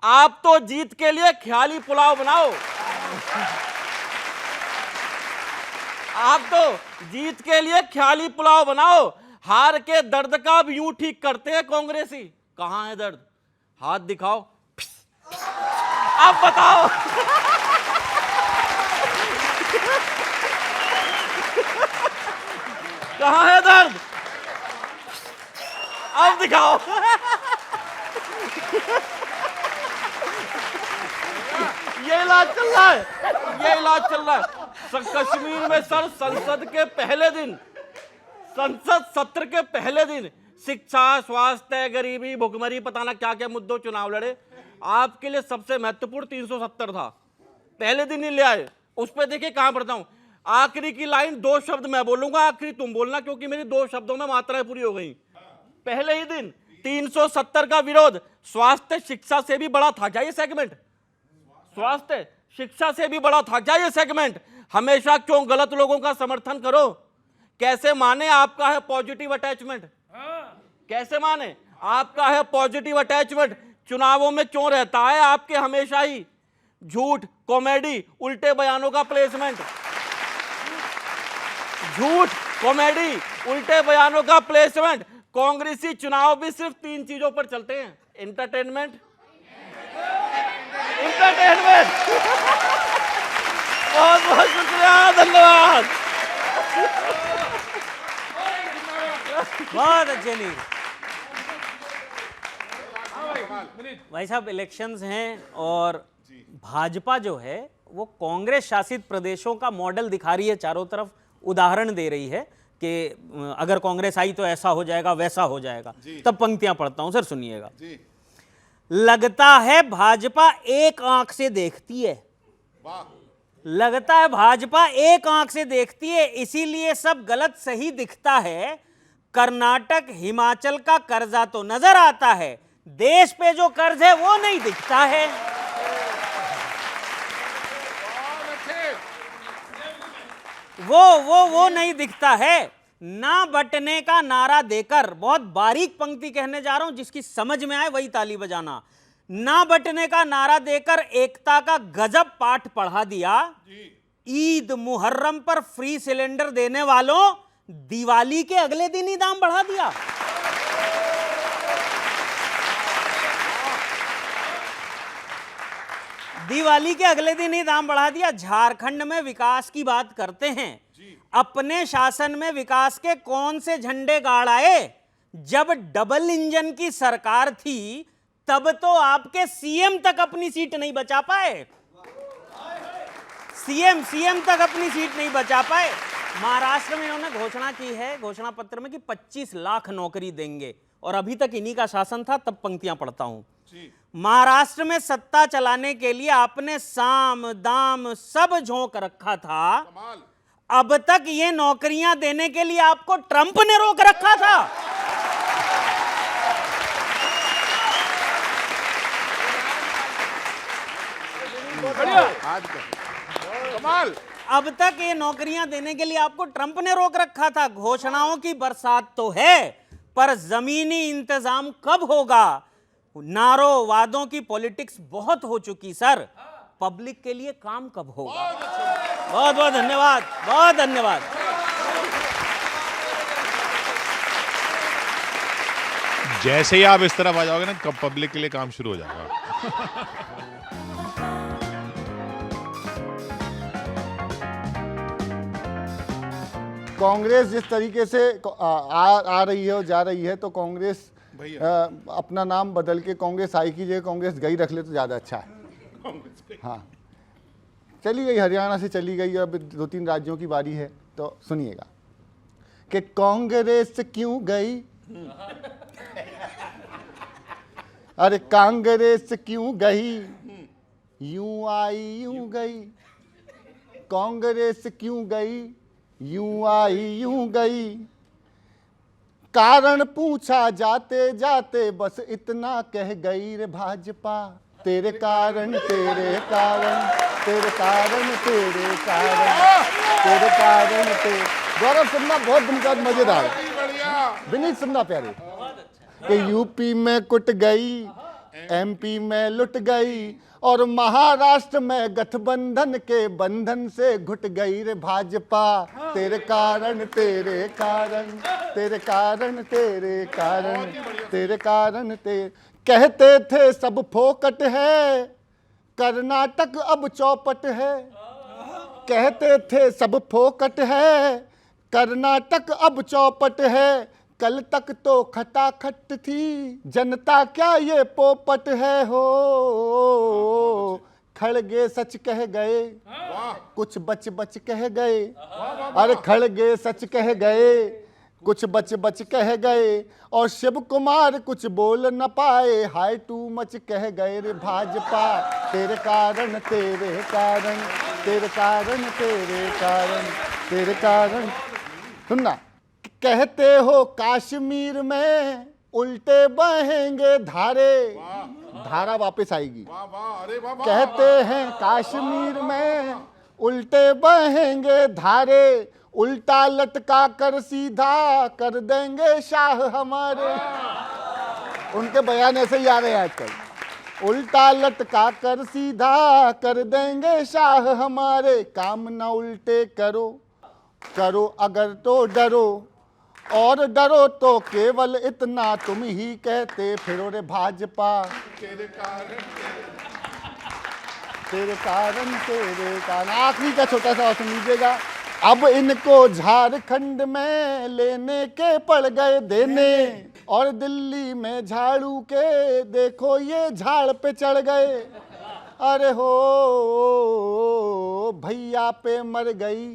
Speaker 8: आप तो जीत के लिए ख्याली पुलाव बनाओ, आप तो जीत के लिए ख्याली पुलाव बनाओ। हार के दर्द का अब यूं ठीक करते हैं कांग्रेसी। कहां है दर्द, हाथ दिखाओ, अब बताओ। कहां है दर्द, अब दिखाओ। ये इलाज चल रहा है, ये इलाज चल रहा है। कश्मीर में सर संसद के पहले दिन, संसद सत्र के पहले दिन शिक्षा, स्वास्थ्य, गरीबी, भुखमरी, पता ना क्या क्या मुद्दों चुनाव लड़े। आपके लिए सबसे महत्वपूर्ण 370 था, पहले दिन ही ले आए। उस पर देखिए कहां पढ़ता हूं, आखिरी की लाइन 2 शब्द मैं बोलूंगा, आखिरी तुम बोलना, क्योंकि मेरी 2 शब्दों में मात्राएं पूरी हो गई। पहले ही दिन 370 का विरोध। स्वास्थ्य शिक्षा से भी बड़ा था क्या ये सेगमेंट, स्वास्थ्य शिक्षा से भी बड़ा था क्या ये सेगमेंट। हमेशा क्यों गलत लोगों का समर्थन करो, कैसे माने आपका है पॉजिटिव अटैचमेंट, कैसे माने आपका है पॉजिटिव अटैचमेंट। चुनावों में क्यों रहता है आपके हमेशा ही झूठ, कॉमेडी, उल्टे बयानों का प्लेसमेंट, झूठ, कॉमेडी, उल्टे बयानों का प्लेसमेंट। कांग्रेसी चुनाव भी सिर्फ 3 चीजों पर चलते हैं, एंटरटेनमेंट, एंटरटेनमेंट। बहुत बहुत शुक्रिया, धन्यवाद।
Speaker 9: बहुत अच्छे नीर भाई साहब, इलेक्शंस हैं और भाजपा जो है वो कांग्रेस शासित प्रदेशों का मॉडल दिखा रही है, चारों तरफ उदाहरण दे रही है कि अगर कांग्रेस आई तो ऐसा हो जाएगा, वैसा हो जाएगा। तब पंक्तियां पढ़ता हूं सर, सुनिएगा। लगता है भाजपा एक आंख से देखती है, लगता है भाजपा एक आंख से देखती है, इसीलिए सब गलत सही दिखता है। कर्नाटक, हिमाचल का कर्जा तो नजर आता है, देश पे जो कर्ज है वो नहीं दिखता है। वो नहीं दिखता है। ना बटने का नारा देकर, बहुत बारीक पंक्ति कहने जा रहा हूं, जिसकी समझ में आए वही ताली बजाना। ना बटने का नारा देकर एकता का गजब पाठ पढ़ा दिया। ईद मुहर्रम पर फ्री सिलेंडर देने वालों, दिवाली के अगले दिन ही दाम बढ़ा दिया। दिवाली के अगले दिन ही दाम बढ़ा दिया। झारखंड में विकास की बात करते हैं, अपने शासन में विकास के कौन से झंडे गाड़ आए? जब डबल इंजन की सरकार थी तब तो आपके सीएम तक अपनी सीट नहीं बचा पाए, सीएम तक अपनी सीट नहीं बचा पाए। महाराष्ट्र में इन्होंने घोषणा की है, घोषणा पत्र में, कि 25 लाख नौकरी देंगे, और अभी तक इन्हीं का शासन था। तब पंक्तियां पढ़ता हूं। महाराष्ट्र में सत्ता चलाने के लिए आपने साम दाम सब झोंक रखा था, अब तक ये नौकरियां देने के लिए आपको ट्रंप ने रोक रखा था।
Speaker 7: कमाल।
Speaker 9: अब तक ये नौकरियां देने के लिए आपको ट्रंप ने रोक रखा था। घोषणाओं की बरसात तो है, पर जमीनी इंतजाम कब होगा? नारों वादों की पॉलिटिक्स बहुत हो चुकी सर, पब्लिक के लिए काम कब होगा। बहुत बहुत धन्यवाद, बहुत धन्यवाद।
Speaker 1: जैसे ही आप इस तरफ आ जाओगे ना, कब पब्लिक के लिए काम शुरू हो जाएगा।
Speaker 6: कांग्रेस जिस तरीके से आ रही है और जा रही है, तो कांग्रेस अपना नाम बदल के कांग्रेस आई की जगह कांग्रेस गई रख ले तो ज़्यादा अच्छा है। हाँ, चली गई, हरियाणा से चली गई, अब 2-3 राज्यों की बारी है। तो सुनिएगा कि कांग्रेस क्यों गई, अरे कांग्रेस क्यों गई, यूं आई यूं गई, कांग्रेस क्यों गई, यूं आई यूं गई। कारण पूछा जाते जाते बस इतना कह गई रे भाजपा, तेरे कारण तेरे कारण, तेरे कारण तेरे कारण, तेरे कारण तेरे। गौरव सुनना बहुत मजेदार, विनीत सुनना प्यारे, कि यूपी में कुट गई, एमपी में लुट गई, और महाराष्ट्र में गठबंधन के बंधन से घुट गई रे भाजपा, तेरे कारण तेरे कारण, तेरे कारण तेरे कारण, तेरे कारण तेरे। कहते थे सब फोकट है, कर्नाटक अब चौपट है, कहते थे सब फोकट है, कर्नाटक अब चौपट है, कल तक तो खटाखट थी जनता, क्या ये पोपट है हो। खड़गे सच कह गए, कुछ बच बच कह गए, अरे खड़गे सच कह गए, कुछ बच बच कह गए, और शिव कुमार कुछ बोल न पाए, हाय टू मच कह गए रे भाजपा, तेरे कारण तेरे कारण, तेरे कारण तेरे कारण, तेरे कारण। सुनना, कहते हो कश्मीर में उल्टे बहेंगे धारे, धारा वापस आएगी। कहते हैं कश्मीर में उल्टे बहेंगे धारे, उल्टा लटका कर सीधा कर देंगे शाह हमारे। उनके बयान ऐसे ही आ रहे हैं आजकल, उल्टा लटका कर सीधा कर देंगे शाह हमारे। काम ना उल्टे करो, करो अगर तो डरो, और डरो तो केवल इतना तुम ही कहते फिरो रे भाजपा, तेरे कारण तेरे कारण तेरे कारण। आखिरी का छोटा सा सुन लीजिएगा, अब इनको झारखंड में लेने के पड़ गए देने, और दिल्ली में झाड़ू के देखो ये झाड़ पे चढ़ गए। अरे हो भैया पे मर गई,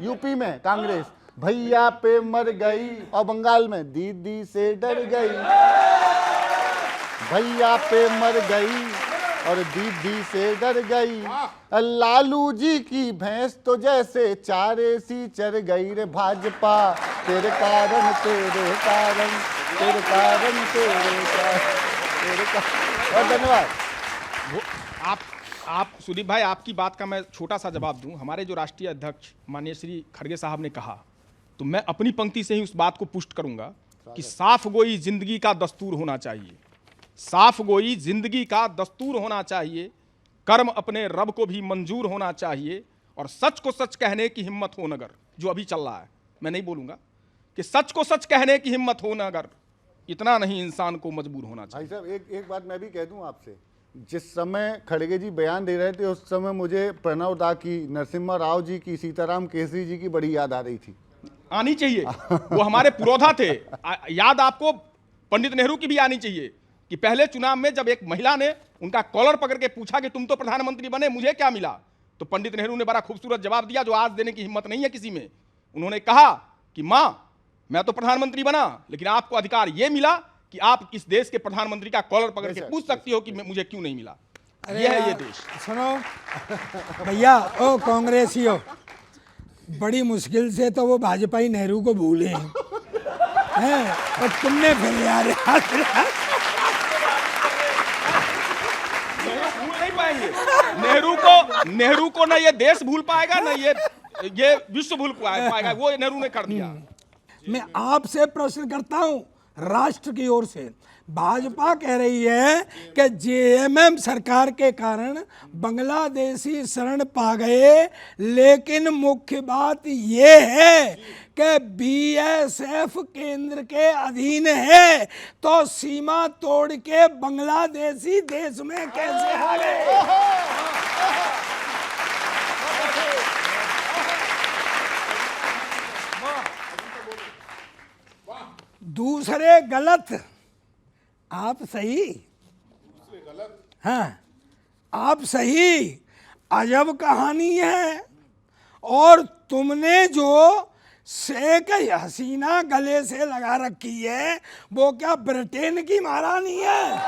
Speaker 6: यूपी में कांग्रेस भैया पे मर गई, और बंगाल में दीदी से डर गई, भैया पे मर गई और दीदी से डर गई। लालू जी की भैंस तो जैसे चारे सी चर गई रे भाजपा, तेरे कारण तेरे कारण, तेरे कारण तेरे कारण, तेरे कारण। बहुत धन्यवाद।
Speaker 4: आप सुदीप भाई, आपकी बात का मैं छोटा सा जवाब दूं। हमारे जो राष्ट्रीय अध्यक्ष माननीय श्री खड़गे साहब ने कहा, तो मैं अपनी पंक्ति से ही उस बात को पुष्ट करूंगा कि साफ गोई जिंदगी का दस्तूर होना चाहिए, साफ गोई जिंदगी का दस्तूर होना चाहिए, कर्म अपने रब को भी मंजूर होना चाहिए, और सच को सच कहने की हिम्मत हो नगर, जो अभी चल रहा है, मैं नहीं बोलूंगा कि सच को सच कहने की हिम्मत हो नगर, इतना नहीं इंसान को मजबूर होना चाहिए।
Speaker 6: भाई साहब, एक बात मैं भी कह दूं आपसे, जिस समय खड़गे जी बयान दे रहे थे उस समय मुझे प्रणव दा की, नरसिम्हा राव जी की, सीताराम केसरी जी की बड़ी याद आ रही थी।
Speaker 4: आनी चाहिए, वो हमारे पुरोधा थे। याद आपको पंडित नेहरू की भी आनी चाहिए कि पहले चुनाव में जब एक महिला ने उनका कॉलर पकड़ के पूछा कि तुम तो प्रधानमंत्री बने, मुझे क्या मिला, तो पंडित नेहरू ने बड़ा खूबसूरत जवाब दिया जो आज देने की हिम्मत नहीं है किसी में। उन्होंने कहा कि मां, मैं तो प्रधानमंत्री बना, लेकिन आपको अधिकार यह मिला कि आप इस देश के प्रधानमंत्री का कॉलर पकड़ के पूछ सकती हो कि मुझे क्यों नहीं मिला। यह है ये देश।
Speaker 2: सुनो भैया, ओ कांग्रेसियों, बड़ी मुश्किल से तो वो भाजपाई नेहरू को भूले हैं, और तुमने फिर यार
Speaker 4: भूल नहीं पाएंगे नेहरू को ना ये देश भूल पाएगा, ना ये विश्व भूल पाएगा। वो नेहरू ने कर दिया।
Speaker 2: मैं आपसे प्रश्न करता हूं, राष्ट्र की ओर से। भाजपा कह रही है कि जेएमएम सरकार के कारण बांग्लादेशी शरण पा गए, लेकिन मुख्य बात ये है कि बीएसएफ केंद्र के अधीन है, तो सीमा तोड़ के बांग्लादेशी देश में कैसे आ गए? दूसरे गलत, आप सही। हाँ, आप सही। अजब कहानी है। और तुमने जो शेख हसीना गले से लगा रखी है, वो क्या ब्रिटेन की महारानी है?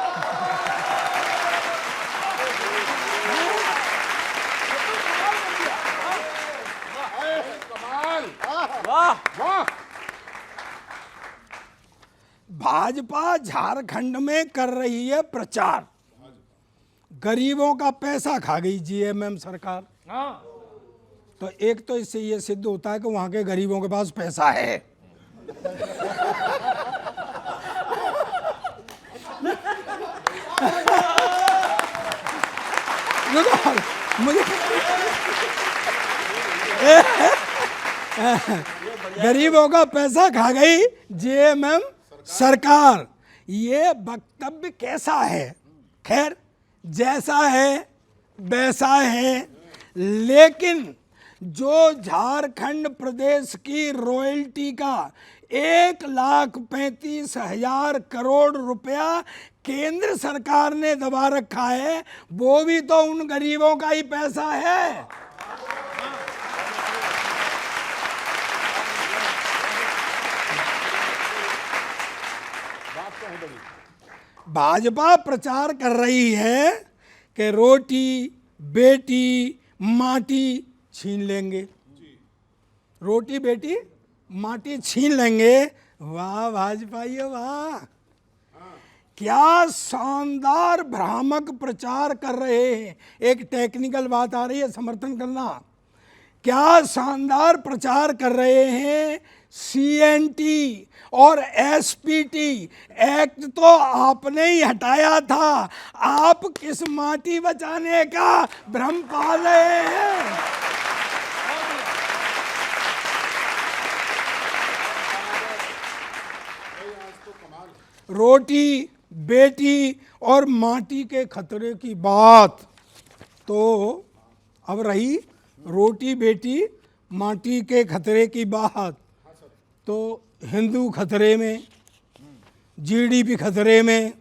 Speaker 2: भाजपा झारखंड में कर रही है प्रचार, गरीबों का पैसा खा गई जेएमएम सरकार। तो एक तो इससे ये सिद्ध होता है कि वहां के गरीबों के पास पैसा है। मुझे गरीबों का पैसा खा गई जेएमएम सरकार। ये वक्तव्य कैसा है? खैर, जैसा है वैसा है, लेकिन जो झारखंड प्रदेश की रॉयल्टी का 1,35,000 करोड़ रुपया केंद्र सरकार ने दबा रखा है, वो भी तो उन गरीबों का ही पैसा है। भाजपा प्रचार कर रही है कि रोटी बेटी माटी छीन लेंगे, रोटी बेटी माटी छीन लेंगे। वाह भाजपाइयों वाह, क्या शानदार भ्रामक प्रचार कर रहे हैं। एक टेक्निकल बात आ रही है, समर्थन करना। क्या शानदार प्रचार कर रहे हैं। सीएनटी और एसपीटी एक्ट तो आपने ही हटाया था, आप किस माटी बचाने का भ्रम पाल रहे हैं। रोटी बेटी और माटी के खतरे की बात, तो अब रही रोटी बेटी माटी के खतरे की बात, तो हिंदू खतरे में, जीडीपी खतरे में,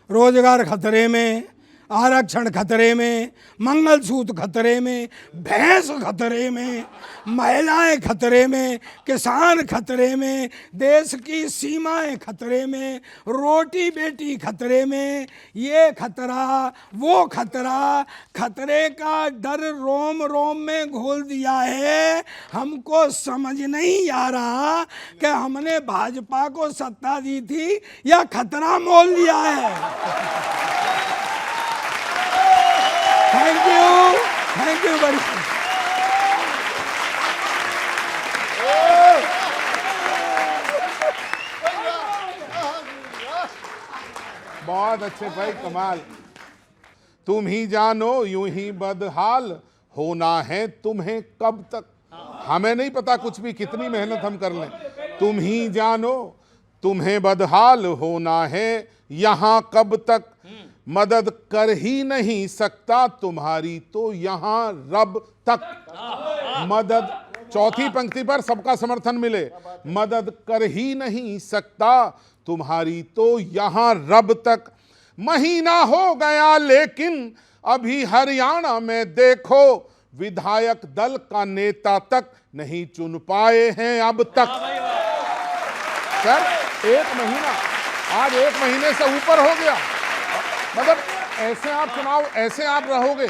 Speaker 2: रोजगार खतरे में, आरक्षण खतरे में, मंगलसूत्र खतरे में, भैंस खतरे में, महिलाएं खतरे में, किसान खतरे में, देश की सीमाएं खतरे में, रोटी बेटी खतरे में। ये खतरा वो खतरा, खतरे का डर रोम रोम में घोल दिया है। हमको समझ नहीं आ रहा कि हमने भाजपा को सत्ता दी थी या खतरा मोल लिया है। थैंक यू बड़ी।
Speaker 7: बहुत अच्छे भाई, कमाल। तुम ही जानो यूं ही बदहाल होना है तुम्हें कब तक। हमें नहीं पता कुछ भी, कितनी मेहनत हम कर लें। तुम ही जानो तुम्हें बदहाल होना है यहां कब तक, मदद कर ही नहीं सकता तुम्हारी तो यहां रब तक। मदद, चौथी पंक्ति पर सबका समर्थन मिले। मदद कर ही नहीं सकता तुम्हारी तो यहां रब तक। महीना हो गया लेकिन अभी हरियाणा में देखो, विधायक दल का नेता तक नहीं चुन पाए हैं अब तक। सर, 1 महीना, आज 1 महीने से ऊपर हो गया। मतलब ऐसे आप चुनाव, ऐसे आप रहोगे।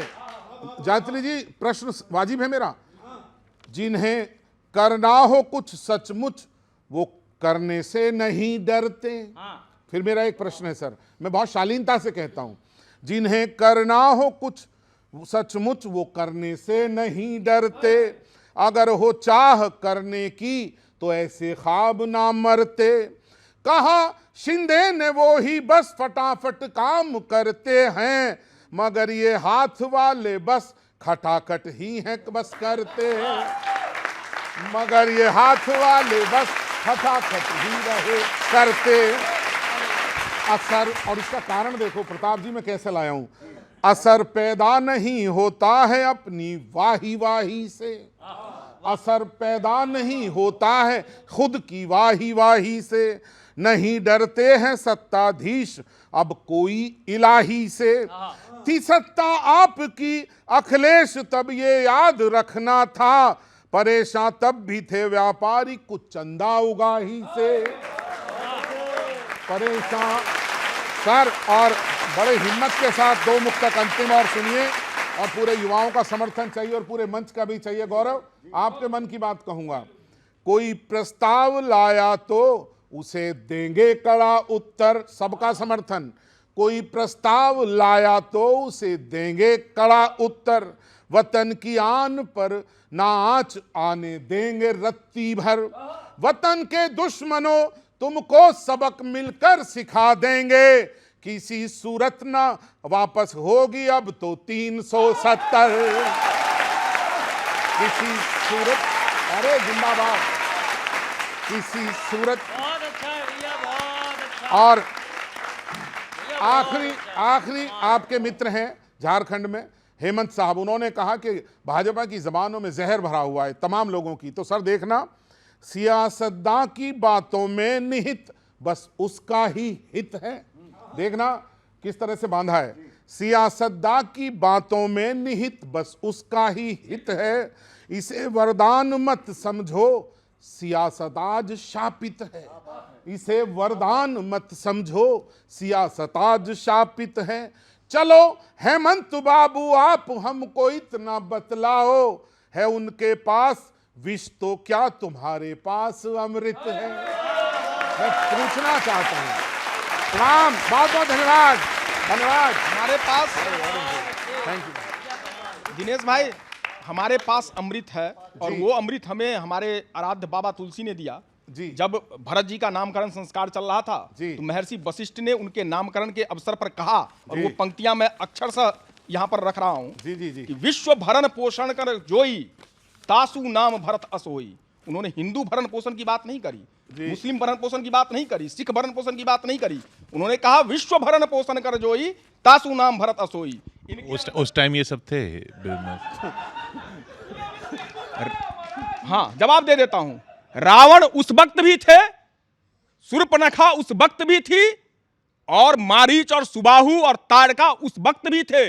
Speaker 7: जायत्री जी, प्रश्न वाजिब है मेरा। जिन्हें करना हो कुछ सचमुच वो करने से नहीं डरते। फिर मेरा एक प्रश्न है सर, मैं बहुत शालीनता से कहता हूं, जिन्हें करना हो कुछ सचमुच वो करने से नहीं डरते। अगर हो चाह करने की तो ऐसे ख्वाब ना मरते। कहा शिंदे ने वो ही बस फटाफट काम करते हैं, मगर ये हाथ वाले बस खटाखट ही हैं बस करते हैं, मगर ये हाथ वाले बस खटाखट ही रहे करते। असर, और इसका कारण देखो प्रताप जी मैं कैसे लाया हूं, असर पैदा नहीं होता है अपनी वाही वाही से, असर पैदा नहीं होता है खुद की वाही वाही से, नहीं डरते हैं सत्ताधीश अब कोई इलाही से, थी सत्ता आपकी अखिलेश तब ये याद रखना था, परेशान तब भी थे व्यापारी कुछ चंदा उगाही से, परेशान सर। और बड़े हिम्मत के साथ दो मुक्त तक अंतिम और सुनिए, और पूरे युवाओं का समर्थन चाहिए और पूरे मंच का भी चाहिए। गौरव, आपके मन की बात कहूंगा, कोई प्रस्ताव लाया तो उसे देंगे कड़ा उत्तर, सबका समर्थन। कोई प्रस्ताव लाया तो उसे देंगे कड़ा उत्तर, वतन की आन पर ना आंच आने देंगे रत्ती भर, वतन के दुश्मनों तुमको सबक मिलकर सिखा देंगे, किसी सूरत ना वापस होगी अब तो 370, किसी सूरत, अरे जिंदाबाद, किसी सूरत। और आखिरी आपके मित्र हैं झारखंड में हेमंत साहब, उन्होंने कहा कि भाजपा की जबानों में जहर भरा हुआ है तमाम लोगों की। तो सर देखना, सियासतदां की बातों में निहित बस उसका ही हित है, देखना किस तरह से बांधा है, सियासतदां की बातों में निहित बस उसका ही हित है, इसे वरदान मत समझो सियासत आज शापित है, इसे वरदान मत समझो सियासत आज शापित है, चलो हेमंत बाबू आप हमको इतना बतलाओ, है उनके पास विष तो क्या तुम्हारे पास अमृत है। मैं पूछना चाहता हूं, प्रणाम, बहुत बहुत धन्यवाद, धन्यवाद।
Speaker 4: हमारे पास,
Speaker 7: थैंक यू
Speaker 4: दिनेश भाई, हमारे पास अमृत है, और वो अमृत हमें हमारे आराध्य बाबा तुलसी ने दिया
Speaker 7: जी।
Speaker 4: जब भरत जी का नामकरण संस्कार चल रहा था
Speaker 7: जी।
Speaker 4: तो महर्षि वशिष्ठ ने उनके नामकरण के अवसर पर कहा, और
Speaker 7: जी।
Speaker 4: वो पंक्तियां मैं अक्षरशः यहाँ पर रख रहा हूं
Speaker 7: जी जी जी
Speaker 4: कि विश्व भरण पोषण कर जोई तासु नाम भरत असोई। उन्होंने हिंदू भरण पोषण की बात नहीं करी, मुस्लिम भरण पोषण की बात नहीं करी, सिख भरण पोषण की बात नहीं करी, उन्होंने कहा विश्व भरण पोषण कर जोई तासु नाम भरत असोई।
Speaker 1: उस टाइम ये सब थे।
Speaker 4: हाँ, जवाब दे देता हूं, रावण उस वक्त भी थे, शूर्पणखा उस वक्त भी थी, और मारीच और सुबाहु और ताड़का उस वक्त भी थे,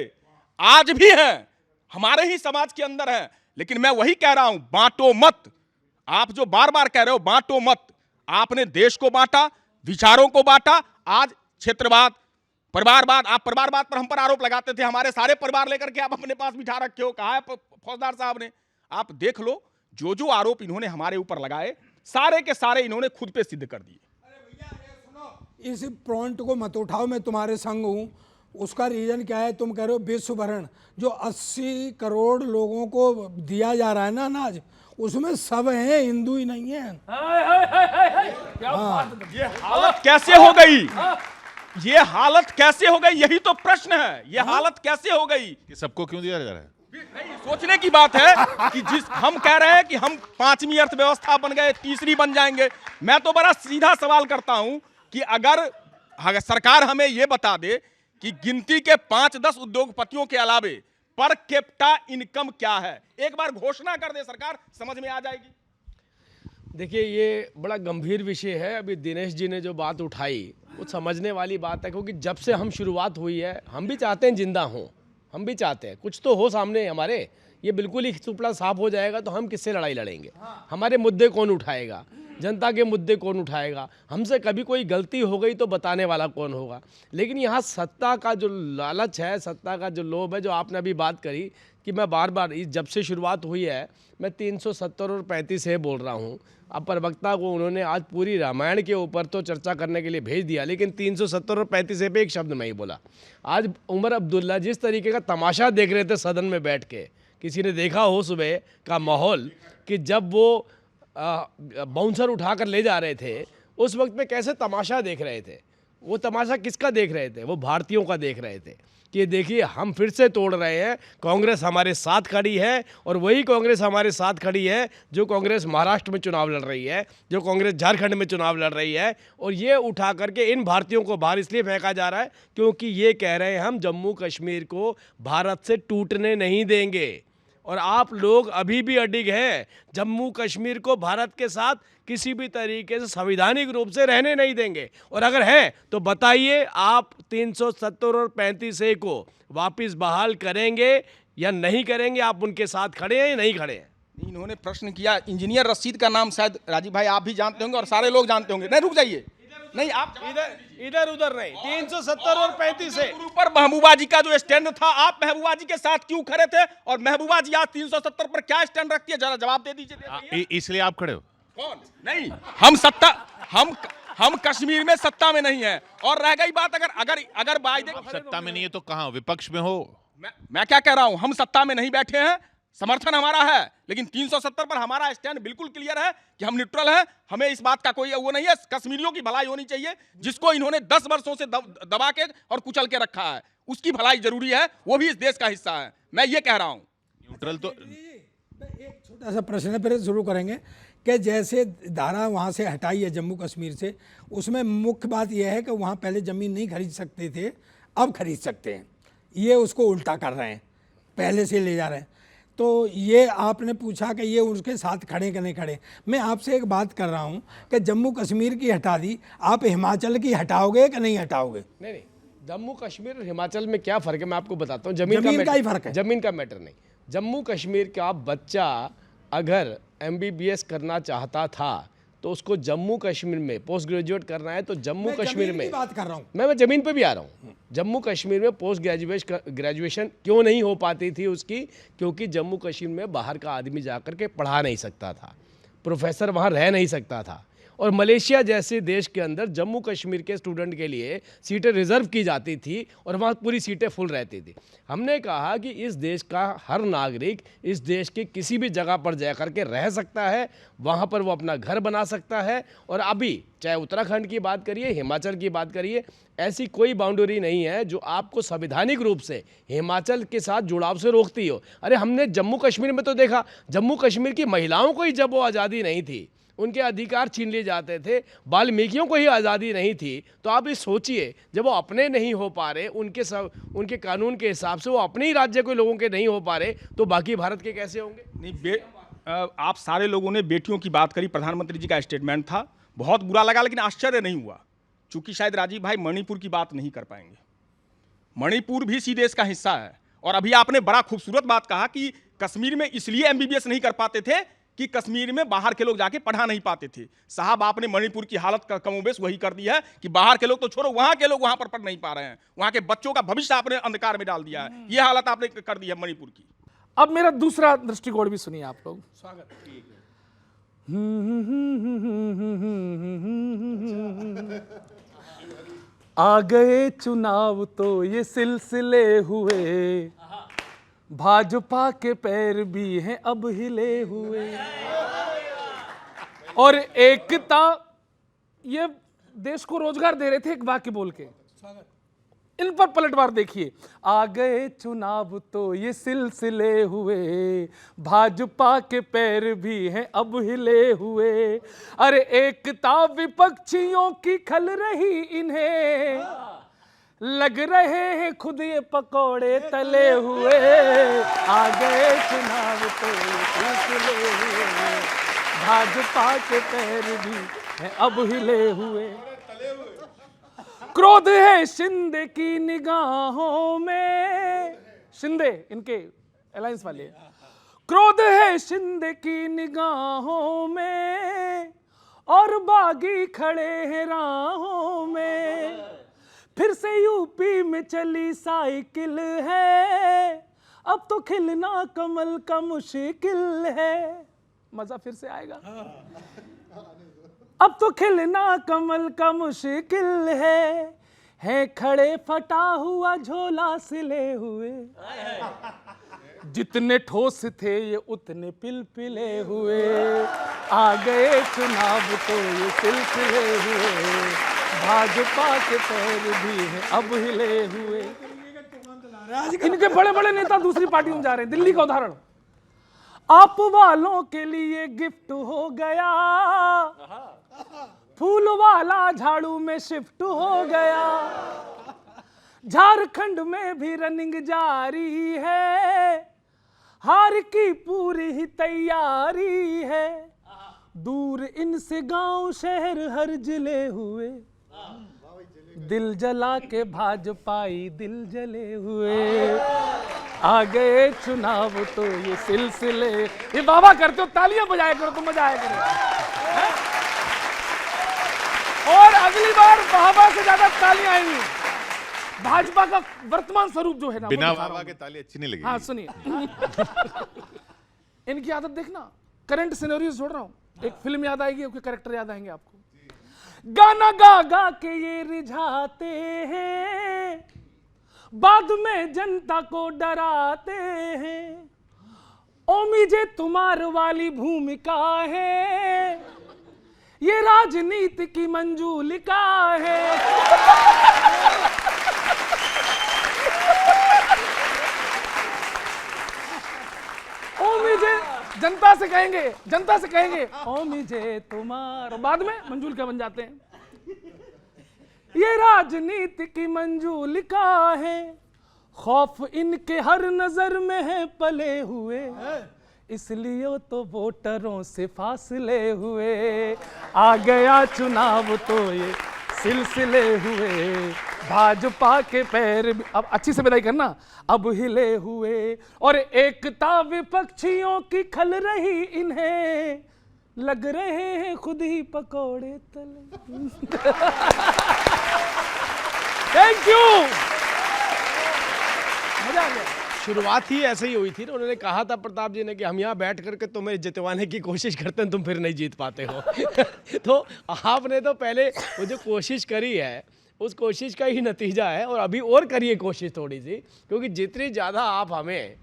Speaker 4: आज भी हैं, हमारे ही समाज के अंदर हैं। लेकिन मैं वही कह रहा हूं, बांटो मत। आप जो बार बार कह रहे हो बांटो मत, आपने देश को बांटा, विचारों को बांटा, आज क्षेत्रवाद, परिवारवाद, आप परिवारवाद पर हम पर आरोप लगाते थे, हमारे सारे परिवार लेकर के आप अपने पास बिठा रखे हो। कहा है फौजदार साहब ने, आप देख लो जो जो आरोप इन्होंने हमारे ऊपर लगाए सारे के सारे इन्होंने खुद पे सिद्ध कर दिए।
Speaker 2: इस पॉइंट को मत उठाओ, मैं तुम्हारे संग हूँ। उसका रीजन क्या है? तुम कह रहे हो विश्व भरण, जो 80 करोड़ लोगों को दिया जा रहा है ना अनाज, उसमें सब हैं, हिंदू ही नहीं है।
Speaker 4: ये हालत कैसे हो गई? ये हालत कैसे हो गई? यही तो प्रश्न है, ये हालत कैसे हो गई?
Speaker 1: कि सबको क्यों दिया जा रहा है?
Speaker 4: सोचने की बात है कि जिस हम कह रहे हैं कि हम 5वीं अर्थव्यवस्था बन गए, 3री बन जाएंगे। मैं तो बड़ा सीधा सवाल करता हूं कि अगर सरकार हमें यह बता दे कि गिनती के 5-10 उद्योगपतियों के अलावे पर कैपिटा इनकम क्या है, एक बार घोषणा कर दे सरकार, समझ में आ जाएगी।
Speaker 5: देखिए, ये बड़ा गंभीर विषय है। अभी दिनेश जी ने जो बात उठाई वो समझने वाली बात है, क्योंकि जब से हम शुरुआत हुई है हम भी चाहते हैं जिंदा हों, हम भी चाहते हैं कुछ तो हो सामने हमारे। ये बिल्कुल ही सुपड़ा साफ हो जाएगा तो हम किससे लड़ाई लड़ेंगे? हमारे मुद्दे कौन उठाएगा? जनता के मुद्दे कौन उठाएगा? हमसे कभी कोई गलती हो गई तो बताने वाला कौन होगा? लेकिन यहाँ सत्ता का जो लालच है, सत्ता का जो लोभ है, जो आपने अभी बात करी कि मैं बार बार जब से शुरुआत हुई है मैं 370 और 35 से बोल रहा हूँ। अब प्रवक्ता को उन्होंने आज पूरी रामायण के ऊपर तो चर्चा करने के लिए भेज दिया, लेकिन 370 और 35 पे एक शब्द नहीं बोला। आज उमर अब्दुल्ला जिस तरीके का तमाशा देख रहे थे सदन में बैठ के, किसी ने देखा हो सुबह का माहौल कि जब वो बाउंसर उठा कर ले जा रहे थे, उस वक्त में कैसे तमाशा देख रहे थे। वो तमाशा किसका देख रहे थे? वो भारतीयों का देख रहे थे कि देखिए हम फिर से तोड़ रहे हैं, कांग्रेस हमारे साथ खड़ी है। और वही कांग्रेस हमारे साथ खड़ी है जो कांग्रेस महाराष्ट्र में चुनाव लड़ रही है, जो कांग्रेस झारखंड में चुनाव लड़ रही है। और ये उठा करके इन भारतीयों को बाहर इसलिए फेंका जा रहा है क्योंकि ये कह रहे हैं हम जम्मू कश्मीर को भारत से टूटने नहीं देंगे। और आप लोग अभी भी अडिग हैं, जम्मू कश्मीर को भारत के साथ किसी भी तरीके से संवैधानिक रूप से रहने नहीं देंगे। और अगर हैं तो बताइए आप 370 और 35A को वापस बहाल करेंगे या नहीं करेंगे? आप उनके साथ खड़े हैं या नहीं खड़े हैं?
Speaker 4: इन्होंने प्रश्न किया, इंजीनियर रशीद का नाम शायद राजीव भाई आप भी जानते होंगे और सारे लोग जानते होंगे। नहीं रुक जाइए, नहीं आप
Speaker 5: इधर उधर नहीं, 370 और 35A
Speaker 4: ऊपर महबूबा जी का जो स्टैंड था, आप महबूबा जी के साथ क्यों खड़े थे? और महबूबा जी आज 370 पर क्या स्टैंड रखती है, जरा जवाब दे दीजिए।
Speaker 1: इसलिए आप खड़े हो?
Speaker 4: कौन? नहीं, हम कश्मीर में सत्ता में नहीं है। और रह गई बात, अगर वायदे
Speaker 1: सत्ता में नहीं है तो कहां? विपक्ष में हो?
Speaker 4: मैं क्या कह रहा हूं, हम सत्ता में नहीं बैठे हैं, समर्थन हमारा है, लेकिन 370 पर हमारा स्टैंड बिल्कुल क्लियर है कि हम न्यूट्रल हैं। हमें इस बात का कोई वो नहीं है। कश्मीरियों की भलाई होनी चाहिए, जिसको इन्होंने 10 वर्षों से दबा के और कुचल के रखा है, उसकी भलाई जरूरी है, वो भी इस देश का हिस्सा है। मैं ये कह रहा हूं।
Speaker 1: न्यूट्रल तो
Speaker 2: एक छोटा सा प्रश्न है, फिर शुरू करेंगे कि जैसे धारा वहाँ से हटाई है जम्मू कश्मीर से, उसमें मुख्य बात यह है कि वहाँ पहले ज़मीन नहीं खरीद सकते थे, अब खरीद सकते हैं। ये उसको उल्टा कर रहे हैं, पहले से ले जा रहे हैं। तो ये आपने पूछा कि ये उनके साथ खड़े कि नहीं खड़े। मैं आपसे एक बात कर रहा हूँ कि जम्मू कश्मीर की हटा दी, आप हिमाचल की हटाओगे कि नहीं हटाओगे?
Speaker 5: नहीं, जम्मू कश्मीर और हिमाचल में क्या फ़र्क है मैं आपको बताता हूँ।
Speaker 2: जमीन का ही फ़र्क है,
Speaker 5: ज़मीन का मैटर नहीं। जम्मू कश्मीर का बच्चा अगर MBBS करना चाहता था तो उसको जम्मू कश्मीर में पोस्ट ग्रेजुएट करना है तो जम्मू कश्मीर में,
Speaker 2: बात कर रहा हूँ
Speaker 5: मैं ज़मीन पे भी आ रहा हूँ। जम्मू कश्मीर में पोस्ट ग्रेजुएशन क्यों नहीं हो पाती थी उसकी? क्योंकि जम्मू कश्मीर में बाहर का आदमी जाकर के पढ़ा नहीं सकता था, प्रोफेसर वहाँ रह नहीं सकता था। और मलेशिया जैसे देश के अंदर जम्मू कश्मीर के स्टूडेंट के लिए सीटें रिजर्व की जाती थी और वहाँ पूरी सीटें फुल रहती थी। हमने कहा कि इस देश का हर नागरिक इस देश के किसी भी जगह पर जा कर के रह सकता है, वहाँ पर वो अपना घर बना सकता है। और अभी चाहे उत्तराखंड की बात करिए, हिमाचल की बात करिए, ऐसी कोई बाउंड्री नहीं है जो आपको संवैधानिक रूप से हिमाचल के साथ जुड़ाव से रोकती हो। अरे हमने जम्मू कश्मीर में तो देखा, जम्मू कश्मीर की महिलाओं को ही जब वो आज़ादी नहीं थी, उनके अधिकार छीन लिए जाते थे, वाल्मीकियों को ही आज़ादी नहीं थी, तो आप ये सोचिए जब वो अपने नहीं हो पा रहे, उनके कानून के हिसाब से वो अपने ही राज्य के लोगों के नहीं हो पा रहे, तो बाकी भारत के कैसे होंगे?
Speaker 4: नहीं, आप सारे लोगों ने बेटियों की बात करी, प्रधानमंत्री जी का स्टेटमेंट था, बहुत बुरा लगा, लेकिन आश्चर्य नहीं हुआ, चूंकि शायद राजीव भाई मणिपुर की बात नहीं कर पाएंगे। मणिपुर भी इसी देश का हिस्सा है। और अभी आपने बड़ा खूबसूरत बात कहा कि कश्मीर में इसलिए MBBS नहीं कर पाते थे कि कश्मीर में बाहर के लोग जाके पढ़ा नहीं पाते थे। साहब आपने मणिपुर की हालत का कमोबेश वही कर दी है कि बाहर के लोग तो छोड़ो, वहां के लोग वहां पर पढ़ नहीं पा रहे हैं, वहां के बच्चों का भविष्य आपने अंधकार में डाल दिया है। यह हालत आपने कर दी है मणिपुर की।
Speaker 3: अब मेरा दूसरा दृष्टिकोण भी सुनिए आप लोग। स्वागत। आ गए चुनाव तो ये सिलसिले हुए, भाजपा के पैर भी हैं अब हिले हुए, और एकता, ये देश को रोजगार दे रहे थे एक वाक्य बोल के। इन पर पलटवार देखिए, आ गए चुनाव तो ये सिलसिले हुए, भाजपा के पैर भी हैं अब हिले हुए, अरे एकता विपक्षियों की खल रही इन्हें, लग रहे हैं खुद ये पकौड़े तले हुए, आ गए चुनाव तो ये सिलसिले हुए, भाजपा के पैर भी हैं अब हिले हुए। क्रोध है शिंदे की निगाहों में, शिंदे इनके अलायंस वाले, क्रोध है शिंदे की निगाहों में, और बागी खड़े हैं राहों में, फिर से यूपी में चली साइकिल है, अब तो खिलना कमल का मुश्किल है। मजा फिर से आएगा। अब तो खिलना कमल का मुश्किल है खड़े फटा हुआ झोला सिले हुए। जितने ठोस थे ये उतने पिलपिले हुए, आ गए चुनाव तो ये सिलसिले हुए, भाजपा के पैर भी हैं अब हिले हुए। इनके बड़े बड़े नेता दूसरी पार्टियों में जा रहे हैं। दिल्ली का उदाहरण, आप वालों के लिए गिफ्ट हो गया, फूल वाला झाड़ू में शिफ्ट हो गया, झारखंड में भी रनिंग जारी है, हार की पूरी ही तैयारी है, दूर इनसे गांव शहर हर जिले हुए, दिल जला के भाजपाई दिल जले हुए, आ गए चुनाव तो ये सिलसिले। ये बाबा करते हो, तालियां बजाया करो तो मजा आया करो। और अगली बार बाबा से ज्यादा तालियां आएंगी। भाजपा का वर्तमान स्वरूप जो है ना,
Speaker 1: बिना बाबा के ताली अच्छी नहीं लगी।
Speaker 3: हाँ सुनिए, इनकी आदत देखना, करंट सिनेरियो जोड़ रहा हूं, एक फिल्म याद आएगी, उसके कैरेक्टर याद आएंगे आपको। गाना गा गा के ये रिझाते हैं, बाद में जनता को डराते हैं, ओमीजे तुम्हार वाली भूमिका है, ये राजनीति की मंजूलिका है। ओमीजे जनता से कहेंगे ओमीजे तुम्हार, बाद में मंजूलिका बन जाते हैं। ये राजनीति की मंजूलिका है, खौफ इनके हर नजर में है पले हुए, इसलिए तो वोटरों से फासले हुए, आ गया चुनाव तो ये सिलसिले हुए, भाजपा के पैर अब अच्छी से विदाई करना अब हिले हुए, और एकता विपक्षियों की खल रही इन्हें, लग रहे हैं खुद ही पकौड़े तले। थैंक यू, मजा आ गया।
Speaker 5: शुरुआत ही ऐसे ही हुई थी ना, उन्होंने कहा था प्रताप जी ने कि हम यहाँ बैठ करके तुम्हें जितवाने की कोशिश करते हैं, तुम फिर नहीं जीत पाते हो। तो आपने तो पहले वो जो कोशिश करी है, उस कोशिश का ही नतीजा है, और अभी और करिए कोशिश थोड़ी सी, क्योंकि जितनी ज़्यादा आप हमें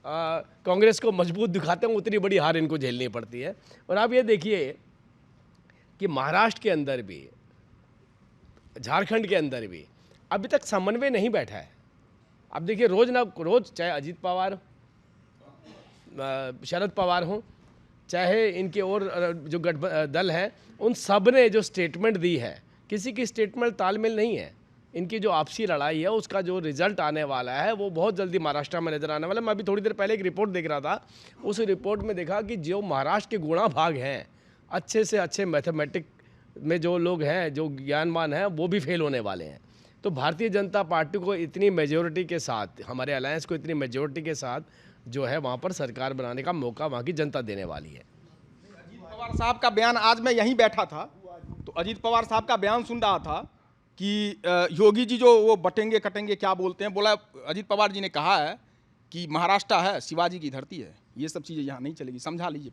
Speaker 5: कांग्रेस को मजबूत दिखाते हैं, उतनी बड़ी हार इनको झेलनी पड़ती है। और आप ये देखिए कि महाराष्ट्र के अंदर भी, झारखंड के अंदर भी अभी तक समन्वय नहीं बैठा है। अब देखिए रोज चाहे अजीत पवार, शरद पवार हों, चाहे इनके और जो दल हैं, उन सब ने जो स्टेटमेंट दी है, किसी की स्टेटमेंट तालमेल नहीं है। इनकी जो आपसी लड़ाई है, उसका जो रिजल्ट आने वाला है वो बहुत जल्दी महाराष्ट्र में नजर आने वाला है। मैं अभी थोड़ी देर पहले एक रिपोर्ट देख रहा था, उस रिपोर्ट में देखा कि जो महाराष्ट्र के गुणा भाग हैं, अच्छे से अच्छे मैथमेटिक में जो लोग हैं, जो ज्ञानवान हैं, वो भी फेल होने वाले हैं। तो भारतीय जनता पार्टी को इतनी मेजोरिटी के साथ, हमारे अलायंस को इतनी मेजोरिटी के साथ जो है वहाँ पर सरकार बनाने का मौका वहाँ की जनता देने वाली है।
Speaker 4: अजीत पवार साहब का बयान, आज मैं यहीं बैठा था तो अजीत पवार साहब का बयान सुन रहा था कि योगी जी जो वो बटेंगे कटेंगे क्या बोलते हैं, बोला अजीत पवार जी ने कहा है कि महाराष्ट्र है शिवाजी की धरती है, ये सब चीज़ें यहाँ नहीं चलेगी, समझा लीजिए।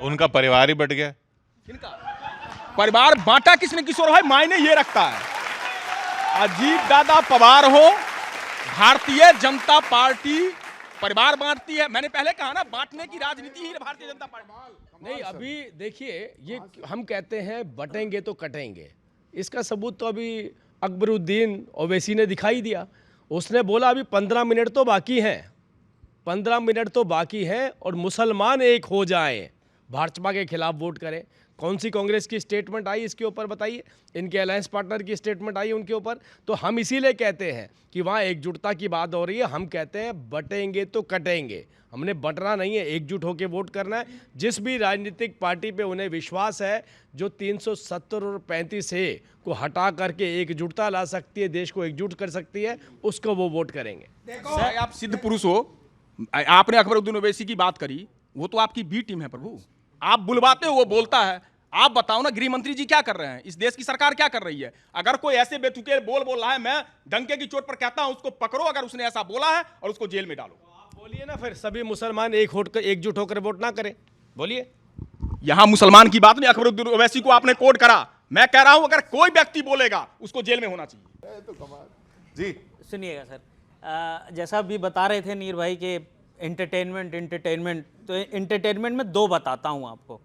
Speaker 1: उनका परिवार ही बट गया।
Speaker 4: किनका परिवार बांटा किसने किशोर भाई, मायने ये रखता है। अजीत दादा पवार हो, भारतीय जनता पार्टी परिवार बांटती है। मैंने पहले कहा ना, बांटने की राजनीति ही भारतीय जनता पार्टी।
Speaker 5: नहीं, अभी देखिए, ये हम कहते हैं बटेंगे तो कटेंगे, इसका सबूत तो अभी अकबरुद्दीन ओवैसी ने दिखाई दिया। उसने बोला अभी 15 मिनट तो बाकी हैं, 15 मिनट तो बाकी हैं, और मुसलमान एक हो जाएं, भाजपा के खिलाफ वोट करें। कौन सी कांग्रेस की स्टेटमेंट आई इसके ऊपर बताइए? इनके अलायंस पार्टनर की स्टेटमेंट आई उनके ऊपर। तो हम इसीलिए कहते हैं कि वहाँ एकजुटता की बात हो रही है। हम कहते हैं बटेंगे तो कटेंगे, हमने बटना नहीं है, एकजुट होकर वोट करना है। जिस भी राजनीतिक पार्टी पे उन्हें विश्वास है, जो 370 और 35 से को हटा करके एकजुटता ला सकती है, देश को एकजुट कर सकती है, उसको वो वोट करेंगे।
Speaker 4: आप सिद्ध पुरुष हो, आपने अकबरुद्दीन ओवैसी की बात करी, वो तो आपकी बी टीम है प्रभु, आप बुलवाते हो वो बोलता है। आप बताओ ना, गृह मंत्री जी क्या कर रहे हैं, इस देश की सरकार क्या कर रही है? अगर कोई ऐसे बेतुके बोल रहा है, मैं डंके की चोट पर कहता हूं उसको पकड़ो, अगर उसने ऐसा बोला है, और उसको जेल में डालो।
Speaker 5: आप बोलिए ना, फिर सभी मुसलमान एकजुट होकर वोट ना करें, बोलिए।
Speaker 4: यहां मुसलमान की बात नहीं, अकबरुद्दीन ओवैसी को आपने कोट करा, मैं कह रहा हूं अगर कोई व्यक्ति बोलेगा उसको जेल में होना चाहिए।
Speaker 1: जी
Speaker 9: सुनिएगा सर, जैसा अभी बता रहे थे नीर भाई के एंटरटेनमेंट तो एंटरटेनमेंट में दो बताता हूँ आपको।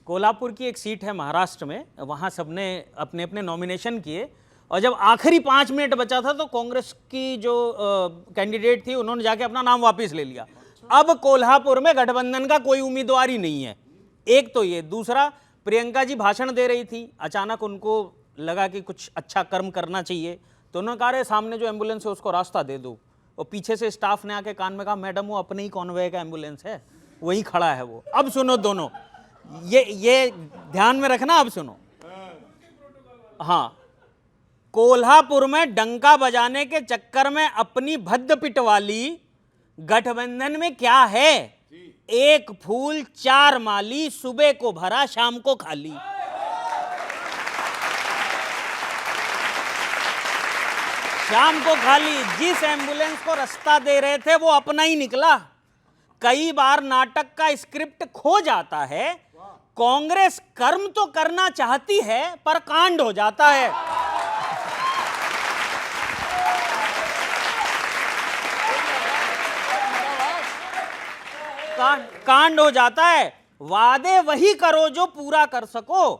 Speaker 9: कोल्हापुर की एक सीट है महाराष्ट्र में, वहाँ सबने अपने अपने नॉमिनेशन किए और जब आखिरी 5 मिनट बचा था तो कांग्रेस की जो कैंडिडेट थी उन्होंने जाके अपना नाम वापस ले लिया। अब कोल्हापुर में गठबंधन का कोई उम्मीदवार ही नहीं है। एक तो ये, दूसरा प्रियंका जी भाषण दे रही थी, अचानक उनको लगा कि कुछ अच्छा कर्म करना चाहिए तो उन्होंने कहा अरे सामने जो एम्बुलेंस है उसको रास्ता दे दो, और पीछे से स्टाफ ने आके कान में कहा मैडम वो अपने ही कॉन्वॉय का एम्बुलेंस है, वहीं खड़ा है वो। अब सुनो दोनों, ये ध्यान में रखना, अब सुनो। हाँ, कोल्हापुर में डंका बजाने के चक्कर में अपनी भद्द पिटवाली गठबंधन में क्या है? एक फूल 4 माली, सुबह को भरा शाम को खाली। शाम को खाली। जिस एम्बुलेंस को रास्ता दे रहे थे वो अपना ही निकला। कई बार नाटक का स्क्रिप्ट खो जाता है। कांग्रेस कर्म तो करना चाहती है पर कांड हो जाता है। कांड हो जाता है। वादे वही करो जो पूरा कर सको।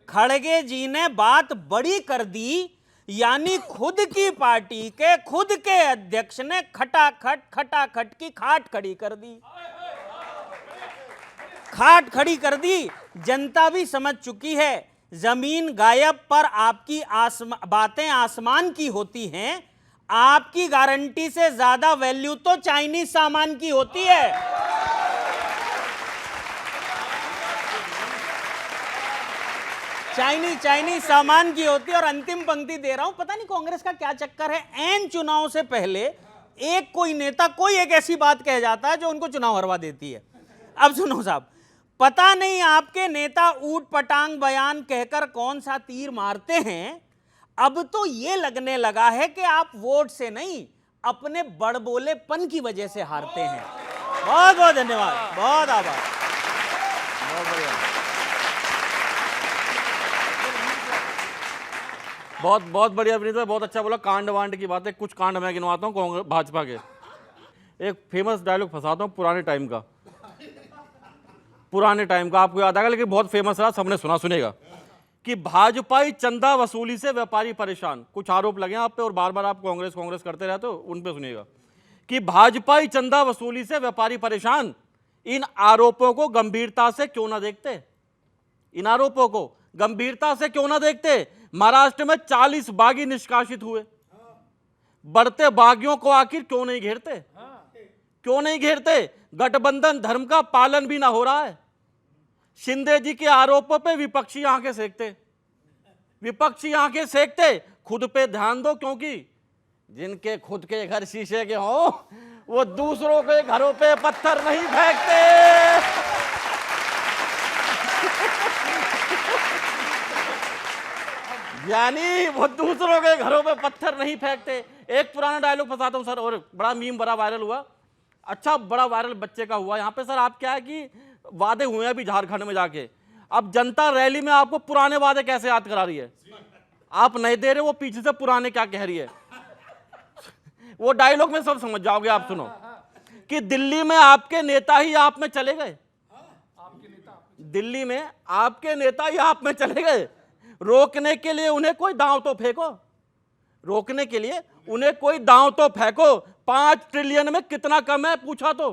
Speaker 9: खड़गे जी ने बात बड़ी कर दी, यानी खुद की पार्टी के खुद के अध्यक्ष ने खटाखट की खाट खड़ी कर दी। खाट खड़ी कर दी। जनता भी समझ चुकी है जमीन गायब पर आपकी बातें आसमान की होती हैं। आपकी गारंटी से ज्यादा वैल्यू तो चाइनीज सामान की होती है। चाइनीज सामान की होती है। और अंतिम पंक्ति दे रहा हूं, पता नहीं कांग्रेस का क्या चक्कर है। एन चुनाव से पहले एक कोई नेता कोई एक ऐसी बात कह जाता है जो उनको चुनाव हरवा देती है। अब सुनो साहब, पता नहीं आपके नेता ऊट पटांग बयान कहकर कौन सा तीर मारते हैं। अब तो ये लगने लगा है कि आप वोट से नहीं अपने बड़बोलेपन की वजह से हारते हैं। बहुत बहुत धन्यवाद, बहुत आभार।
Speaker 1: बहुत बढ़िया।
Speaker 8: बहुत बढ़िया विनीत भाई, बहुत अच्छा बोला। कांड वांड की बात है, कुछ कांड मैं गिनवाता हूँ कांग्रेस भाजपा के। एक फेमस डायलॉग फंसाता हूँ पुराने टाइम का, आपको याद आएगा लेकिन बहुत फेमस रहा, सबने सुना सुनेगा कि भाजपाई चंदा वसूली से व्यापारी परेशान। कुछ आरोप लगे आप पे और बार बार आप कांग्रेस करते रहते हो, उन पे सुनिएगा कि भाजपाई चंदा वसूली से व्यापारी परेशान। इन आरोपों को गंभीरता से क्यों ना देखते? इन आरोपों को गंभीरता से क्यों ना देखते? महाराष्ट्र में 40 बागी निष्कासित हुए, बढ़ते बागियों को आखिर क्यों नहीं घेरते? क्यों नहीं घेरते? गठबंधन धर्म का पालन भी ना हो रहा है। शिंदे जी के आरोपों पे विपक्षी आंखें सेकते। खुद पे ध्यान दो, क्योंकि जिनके खुद के घर शीशे के हों वो दूसरों के घरों पे पत्थर नहीं फेंकते। यानी वो दूसरों के घरों पे पत्थर नहीं फेंकते। एक पुराना डायलॉग फंसाता हूं सर, और बड़ा मीम बड़ा वायरल हुआ, अच्छा बड़ा वायरल बच्चे का हुआ यहाँ पे। सर आप क्या है कि वादे हुए अभी झारखंड में जाके, अब जनता रैली में आपको पुराने वादे कैसे याद करा रही है? आप नहीं दे रहे, वो पीछे से पुराने क्या कह रही है। वो डायलॉग में सब समझ जाओगे आप। सुनो कि दिल्ली में आपके नेता ही आप में चले गए। दिल्ली में आपके नेता ही आप में चले गए। रोकने के लिए उन्हें कोई दांव तो फेंको। रोकने के लिए उन्हें कोई दांव तो फेंको। 5 ट्रिलियन में कितना कम है पूछा तो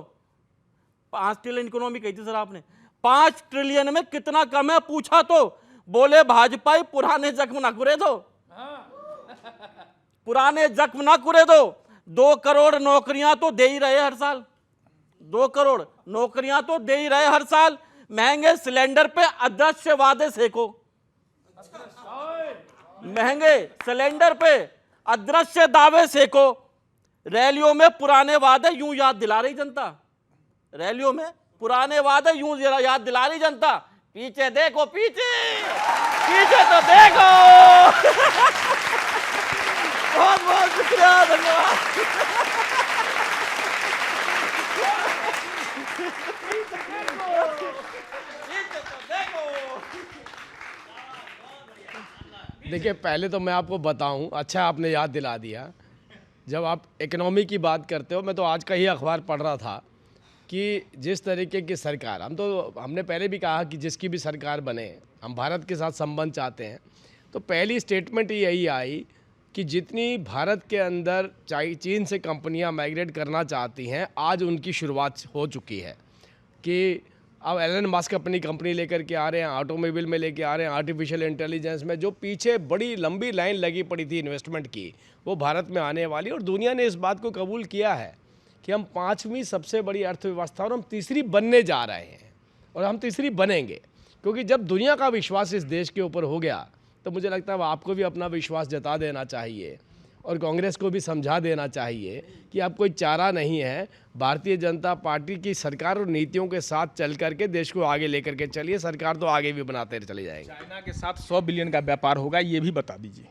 Speaker 8: 5 ट्रिलियन इकोनॉमी कही थी सर आपने। 5 ट्रिलियन में कितना कम है पूछा तो बोले भाजपाई पुराने जख्म ना कुरे दो। पुराने जख्म ना कुरे दो। 2 करोड़ नौकरियां तो दे ही रहे हर साल। 2 करोड़ नौकरियां तो दे ही रहे हर साल। महंगे सिलेंडर पे अदृश्य वादे सेको। महंगे सिलेंडर पे अदृश्य दावे सेको। रैलियों में पुराने वादे यूं याद दिला रही जनता। रैलियों में पुराने वादे यूं याद दिला रही जनता। पीछे देखो, पीछे तो देखो। बहुत बहुत शुक्रिया, धन्यवाद।
Speaker 5: देखिए पहले तो मैं आपको बताऊं, अच्छा आपने याद दिला दिया। जब आप इकोनॉमी की बात करते हो, मैं तो आज का ही अखबार पढ़ रहा था कि जिस तरीके की सरकार, हमने पहले भी कहा कि जिसकी भी सरकार बने हम भारत के साथ संबंध चाहते हैं, तो पहली स्टेटमेंट यही आई कि जितनी भारत के अंदर चीन से कंपनियां माइग्रेट करना चाहती हैं, आज उनकी शुरुआत हो चुकी है कि अब एलन मस्क अपनी कंपनी लेकर के आ रहे हैं, ऑटोमोबाइल में लेके आ रहे हैं, आर्टिफिशियल इंटेलिजेंस में जो पीछे बड़ी लंबी लाइन लगी पड़ी थी इन्वेस्टमेंट की, वो भारत में आने वाली। और दुनिया ने इस बात को कबूल किया है कि हम 5वीं सबसे बड़ी अर्थव्यवस्था और हम तीसरी बनने जा रहे हैं और हम तीसरी बनेंगे, क्योंकि जब दुनिया का विश्वास इस देश के ऊपर हो गया तो मुझे लगता है आपको भी अपना विश्वास जता देना चाहिए और कांग्रेस को भी समझा देना चाहिए कि अब कोई चारा नहीं है, भारतीय जनता पार्टी की सरकार और नीतियों के साथ चल करके देश को आगे लेकर के चलिए, सरकार तो आगे भी बनाते चले जाएंगे।
Speaker 4: चाइना के साथ 100 बिलियन का व्यापार होगा, ये भी बता दीजिए,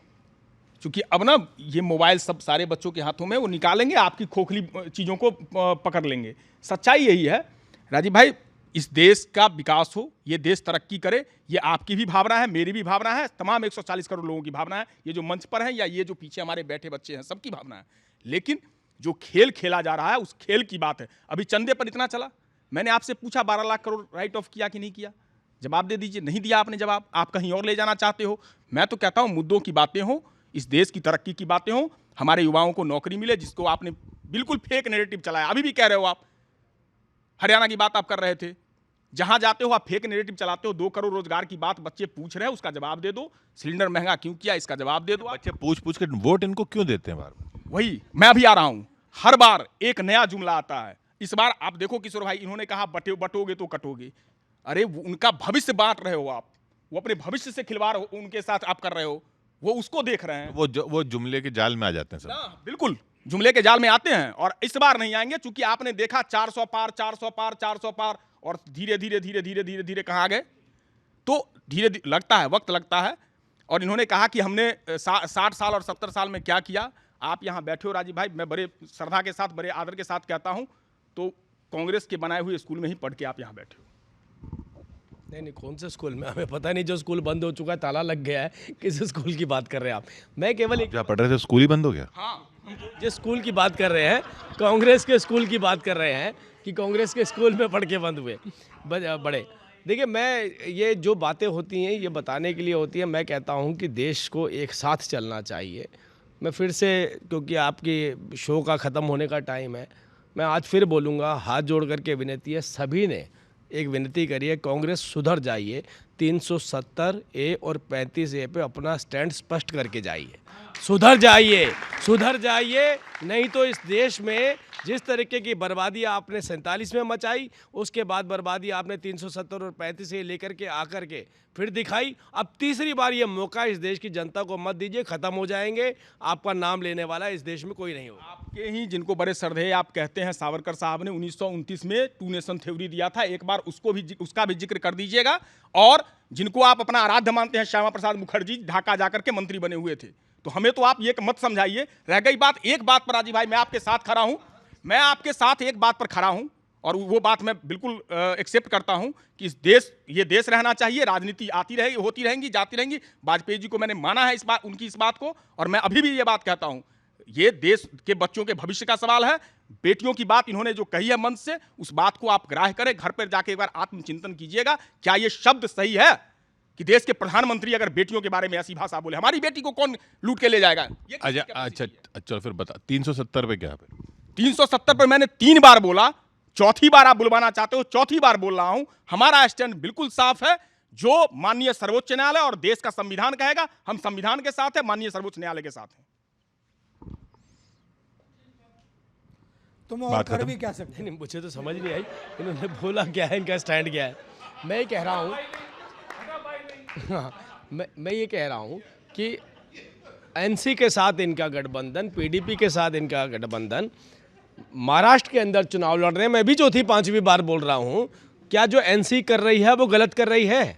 Speaker 4: क्योंकि अब ना ये मोबाइल सब सारे बच्चों के हाथों में, वो निकालेंगे, आपकी खोखली चीज़ों को पकड़ लेंगे। सच्चाई यही है राजीव भाई, इस देश का विकास हो, ये देश तरक्की करे, ये आपकी भी भावना है, मेरी भी भावना है, तमाम 140 करोड़ लोगों की भावना है, ये जो मंच पर है या ये जो पीछे हमारे बैठे बच्चे हैं, सबकी भावना है। लेकिन जो खेल खेला जा रहा है उस खेल की बात है। अभी चंदे पर इतना चला, मैंने आपसे पूछा 12 लाख करोड़ राइट ऑफ किया कि नहीं किया, जवाब दे दीजिए। नहीं दिया आपने जवाब, आप कहीं और ले जाना चाहते हो। मैं तो कहता हूँ मुद्दों की बातें हो, इस देश की तरक्की की बातें हो, हमारे युवाओं को नौकरी मिले, जिसको आपने बिल्कुल फेक नैरेटिव चलाया। अभी भी कह रहे हो आप, हरियाणा की बात आप कर रहे थे, जहां जाते हो आप फेक नैरेटिव चलाते हो। 2 करोड़ रोजगार की बात बच्चे पूछ रहे हैं, उसका जवाब दे दो। सिलेंडर महंगा क्यों किया, इसका जवाब दे दो।
Speaker 1: बच्चे पूछ पूछ के वोट इनको क्यों देते हैं बार बार?
Speaker 4: वही मैं अभी आ रहा हूं, हर बार एक नया जुमला आता है। इस बार आप देखो किशोर भाई, इन्होंने कहा बटोगे तो कटोगे। अरे उनका भविष्य बांट रहे हो आप, वो अपने भविष्य से खिलवाड़ उनके साथ आप कर रहे हो, वो उसको देख रहे हैं।
Speaker 1: वो जुमले के जाल में आ जाते हैं सर।
Speaker 4: बिल्कुल जुमले के जाल में आते हैं, और इस बार नहीं आएंगे, क्योंकि आपने देखा 400 पार 400 पार 400 पार, और धीरे धीरे धीरे धीरे धीरे धीरे कहाँ आ गए। तो धीरे धीरे लगता है, वक्त लगता है। और इन्होंने कहा कि हमने 60 साल और 70 साल में क्या किया। आप यहाँ बैठे हो राजीव भाई, मैं बड़े श्रद्धा के साथ, बड़े आदर के साथ कहता हूँ, तो कांग्रेस के बनाए हुए स्कूल में ही पढ़ के आप यहाँ बैठे हो।
Speaker 5: नहीं, कौन से स्कूल में, हमें पता नहीं। जो स्कूल बंद हो चुका है, ताला लग गया है, किस स्कूल की बात कर रहे हैं आप? मैं केवल एक,
Speaker 1: क्या पढ़ रहे थे, स्कूल ही बंद हो गया?
Speaker 4: हाँ,
Speaker 5: जिस स्कूल की बात कर रहे हैं, कांग्रेस के स्कूल की बात कर रहे हैं कि कांग्रेस के स्कूल में पढ़ के बंद हुए बड़े। देखिए, मैं ये जो बातें होती हैं ये बताने के लिए होती है। मैं कहता हूँ कि देश को एक साथ चलना चाहिए। मैं फिर से, क्योंकि आपकी शो का ख़त्म होने का टाइम है, मैं आज फिर बोलूँगा, हाथ जोड़ करके विनती है, सभी ने एक विनती करिए, कांग्रेस सुधर जाइए, 370 ए और 35 ए पे अपना स्टैंड स्पष्ट करके जाइए, सुधर जाइए, सुधर जाइए। नहीं तो इस देश में जिस तरीके की बर्बादी आपने 47 में मचाई, उसके बाद बर्बादी आपने 370 और 35 से लेकर के आकर के फिर दिखाई। अब तीसरी बार ये मौका इस देश की जनता को मत दीजिए, खत्म हो जाएंगे, आपका नाम लेने वाला इस देश में कोई नहीं होगा।
Speaker 4: आपके ही जिनको बड़े श्रद्धेय आप कहते हैं, सावरकर साहब ने 1929 में 2 नेशन थ्योरी दिया था, एक बार उसका भी जिक्र कर दीजिएगा। और जिनको आप अपना आराध्य मानते हैं, श्यामा प्रसाद मुखर्जी ढाका जाकर के मंत्री बने हुए थे। तो हमें तो आप ये मत समझाइए। रह गई बात एक बात पर राजीव भाई, मैं आपके साथ खड़ा हूं, मैं आपके साथ एक बात पर खड़ा हूं, और वो बात मैं बिल्कुल एक्सेप्ट करता हूं कि ये देश रहना चाहिए। राजनीति आती रहेगी, होती रहेंगी, जाती रहेंगी। वाजपेयी जी को मैंने माना है उनकी इस बात को, और मैं अभी भी ये बात कहता हूं, ये देश के बच्चों के भविष्य का सवाल है। बेटियों की बात इन्होंने जो कही है मन से, उस बात को आप ग्राह्य करें, घर पर जाके एक बार आत्मचिंतन कीजिएगा, क्या ये शब्द सही है कि देश के प्रधानमंत्री अगर बेटियों के बारे में ऐसी भाषा बोले? हमारी बेटी को कौन लूट के ले जाएगा?
Speaker 1: अच्छा, फिर बता, 370 पे क्या?
Speaker 4: 370 पर मैंने 3 बार बोला, चौथी बार आप बुलवाना चाहते हो, चौथी बार बोल रहा हूं। हमारा स्टैंड बिल्कुल साफ है, जो माननीय सर्वोच्च न्यायालय और देश का संविधान कहेगा, हम संविधान के साथ है, माननीय सर्वोच्च न्यायालय के साथ है।
Speaker 2: तुम और कर भी क्या सकते?
Speaker 5: नहीं, मुझे तो समझ नहीं आई इन्होंने बोला क्या है, इनका स्टैंड क्या है। मैं ये कह रहा हूँ मैं ये कह रहा हूँ कि एनसी के साथ इनका गठबंधन, पीडीपी के साथ इनका गठबंधन, महाराष्ट्र के अंदर चुनाव लड़ रहे हैं। मैं भी 4-5वीं बार बोल रहा हूँ, क्या जो एनसी कर रही है वो गलत कर रही है,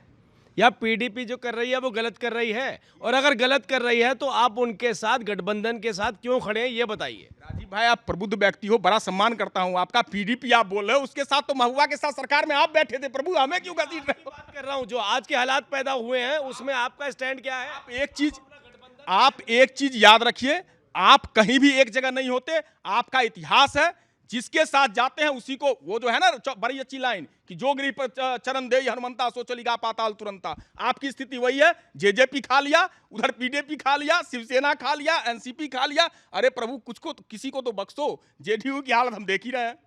Speaker 5: या पीडीपी जो कर रही है वो गलत कर रही है? और अगर गलत कर रही है तो आप उनके साथ, गठबंधन के साथ क्यों खड़े हैं, ये बताइए।
Speaker 4: राजीव भाई, आप प्रबुद्ध व्यक्ति हो, बड़ा सम्मान करता हूं आपका। पीडीपी आप बोल रहे हो, उसके साथ तो महुआ के साथ सरकार में आप बैठे थे प्रभु, हमें क्यों घसीट रहे हो?
Speaker 5: बात कर रहा हूं, जो आज के हालात पैदा हुए हैं उसमें आपका स्टैंड क्या है?
Speaker 4: आप एक चीज याद रखिए, आप कहीं भी एक जगह नहीं होते। आपका इतिहास है, जिसके साथ जाते हैं उसी को, वो जो है ना बड़ी अच्छी लाइन कि जो गिरी पर चरण दे हनुमंता सो चलेगा पाताल तुरंता। आपकी स्थिति वही है, जेजेपी खा लिया, उधर पीडीपी खा लिया, शिवसेना खा लिया, एनसीपी खा लिया। अरे प्रभु कुछ को किसी को तो बख्शो, जेडीयू की हालत हम देख ही रहे हैं।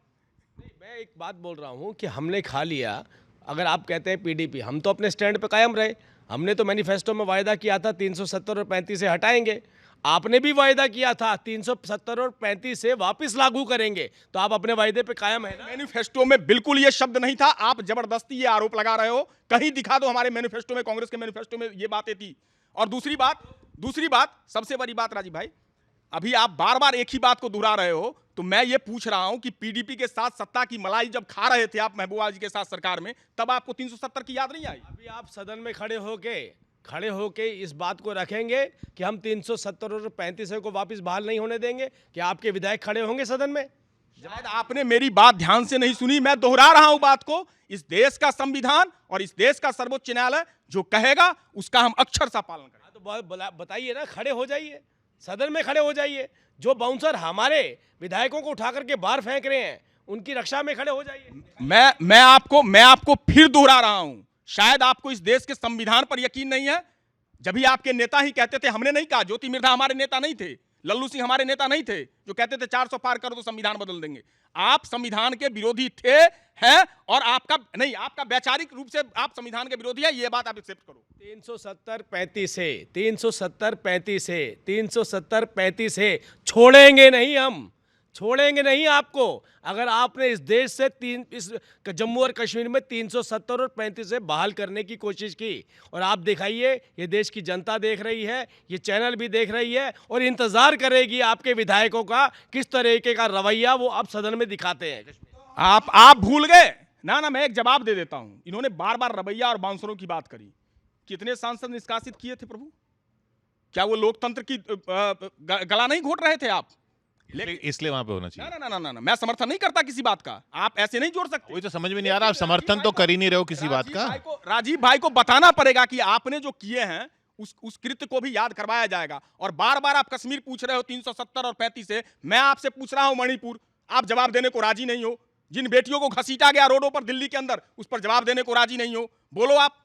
Speaker 5: मैं एक बात बोल रहा हूँ कि हमने खा लिया, अगर आप कहते हैं पीडीपी, हम तो अपने स्टैंड पे कायम रहे। हमने तो मैनिफेस्टो में वायदा किया था 370 और 35 से हटाएंगे। आपने भी वायदा किया था 370 और 35 से वापस लागू करेंगे, तो आप अपने वायदे पे कायम है ना?
Speaker 4: मैनिफेस्टो में बिल्कुल ये शब्द नहीं था। आप जबरदस्ती ये आरोप लगा रहे हो, कहीं दिखा दो हमारे मैनिफेस्टो में, कांग्रेस के मैनिफेस्टो में ये बातें थी। और दूसरी बात सबसे बड़ी बात राजीव भाई, अभी आप बार बार एक ही बात को दोहरा रहे हो, तो मैं ये पूछ रहा हूं कि पीडीपी के साथ सत्ता की मलाई जब खा रहे थे आप महबूबा जी के साथ सरकार में, तब आपको 370 की याद नहीं आई?
Speaker 5: अभी आप सदन में खड़े होके इस बात को रखेंगे कि हम 370 और 35 को वापस बहाल नहीं होने देंगे? क्या आपके विधायक खड़े होंगे सदन में?
Speaker 4: शायद आपने मेरी बात ध्यान से नहीं सुनी। मैं दोहरा रहा हूं बात को। इस देश का संविधान और इस देश का सर्वोच्च न्यायालय जो कहेगा उसका हम अक्षरशः पालन करेंगे।
Speaker 5: तो बताइए ना, खड़े हो जाइए, सदन में खड़े हो जाइए। जो बाउंसर हमारे विधायकों को उठा करके बाहर फेंक रहे हैं, उनकी रक्षा में खड़े हो जाइए।
Speaker 4: मैं आपको फिर दोहरा रहा हूं, शायद आपको इस देश के संविधान पर यकीन नहीं है। जब भी आपके नेता ही कहते थे, हमने नहीं कहा, ज्योति मिर्धा हमारे नेता नहीं थे, लल्लू सिंह हमारे नेता नहीं थे, जो कहते थे 400 पार कर दो संविधान बदल देंगे। आप संविधान के विरोधी थे, हैं, और आपका वैचारिक रूप से आप संविधान के विरोधी है, ये बात आप एक्सेप्ट करो।
Speaker 5: 370-35 से छोड़ेंगे नहीं, हम छोड़ेंगे नहीं आपको। अगर आपने इस देश से इस जम्मू और कश्मीर में 370 और 35 से बहाल करने की कोशिश की, और आप दिखाइए, ये देश की जनता देख रही है, ये चैनल भी देख रही है, और इंतजार करेगी आपके विधायकों का किस तरीके का रवैया वो अब सदन में दिखाते हैं।
Speaker 4: आप भूल गए ना। मैं एक जवाब दे देता हूं। इन्होंने बार बार रवैया और बाउंसरों की बात करी। कितने सांसद निष्कासित किए थे प्रभु? क्या वो लोकतंत्र की गला नहीं घोट रहे थे आप?
Speaker 1: इसलिए वहां पे होना चाहिए।
Speaker 4: ना, मैं समर्थन नहीं करता किसी बात का। आप ऐसे नहीं जोड़ सकते।
Speaker 1: वही तो समझ में नहीं आ रहा, आप समर्थन तो कर ही नहीं रहे हो किसी बात का।
Speaker 4: राजीव भाई को बताना पड़ेगा कि आपने जो किए हैं उस कृत्य को भी याद करवाया जाएगा। और बार बार आप कश्मीर पूछ रहे हो 370 और 35 से, मैं आपसे पूछ रहा हूं मणिपुर, आप जवाब देने को राजी नहीं हो। जिन बेटियों को घसीटा गया रोडों पर दिल्ली के अंदर, उस पर जवाब देने को राजी नहीं हो। बोलो आप।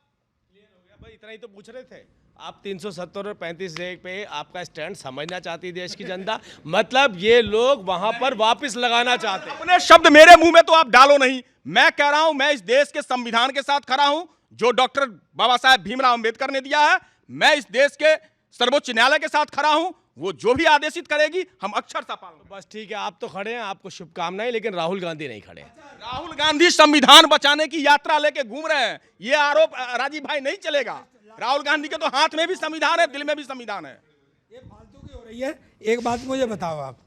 Speaker 5: भाई इतना ही तो पूछ रहे थे आप। 370 और 35 पे आपका स्टैंड समझना चाहती देश की जनता, मतलब ये लोग वहां पर वापस लगाना चाहते हैं।
Speaker 4: अपने शब्द मेरे मुंह में तो आप डालो नहीं। मैं कह रहा हूं, मैं इस देश के संविधान के साथ खड़ा हूं जो डॉक्टर बाबा साहेब भीमराव अंबेडकर ने दिया है। मैं इस देश के सर्वोच्च न्यायालय के साथ खड़ा हूं, वो जो भी आदेशित करेगी हम अक्षरशः पालन।
Speaker 5: बस ठीक है, आप तो खड़े हैं, आपको शुभकामनाएं, लेकिन राहुल गांधी नहीं खड़े।
Speaker 4: राहुल गांधी संविधान बचाने की यात्रा लेके घूम रहे हैं, ये आरोप राजीव भाई नहीं चलेगा। राहुल गांधी के तो हाथ में भी संविधान है, दिल में भी संविधान है।
Speaker 2: ये फालतू की हो रही है। एक बात मुझे बताओ आप,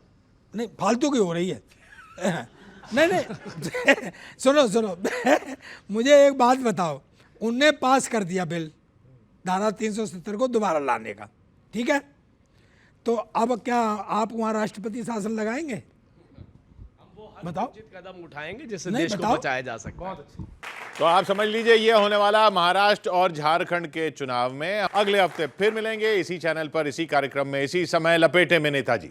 Speaker 2: नहीं फालतू की हो रही है। नहीं सुनो मुझे एक बात बताओ, उनने पास कर दिया बिल धारा 370 को दोबारा लाने का, ठीक है? तो अब क्या आप वहाँ राष्ट्रपति शासन लगाएंगे? बताओ।
Speaker 5: कदम उठाएंगे जिससे
Speaker 2: नहीं,
Speaker 5: देश को
Speaker 2: बताओ।
Speaker 5: बचाया जा सके।
Speaker 3: बहुत अच्छी।
Speaker 1: तो आप समझ लीजिए, ये होने वाला महाराष्ट्र और झारखंड के चुनाव में। अगले हफ्ते फिर मिलेंगे इसी चैनल पर, इसी कार्यक्रम में, इसी समय। लपेटे में नेताजी।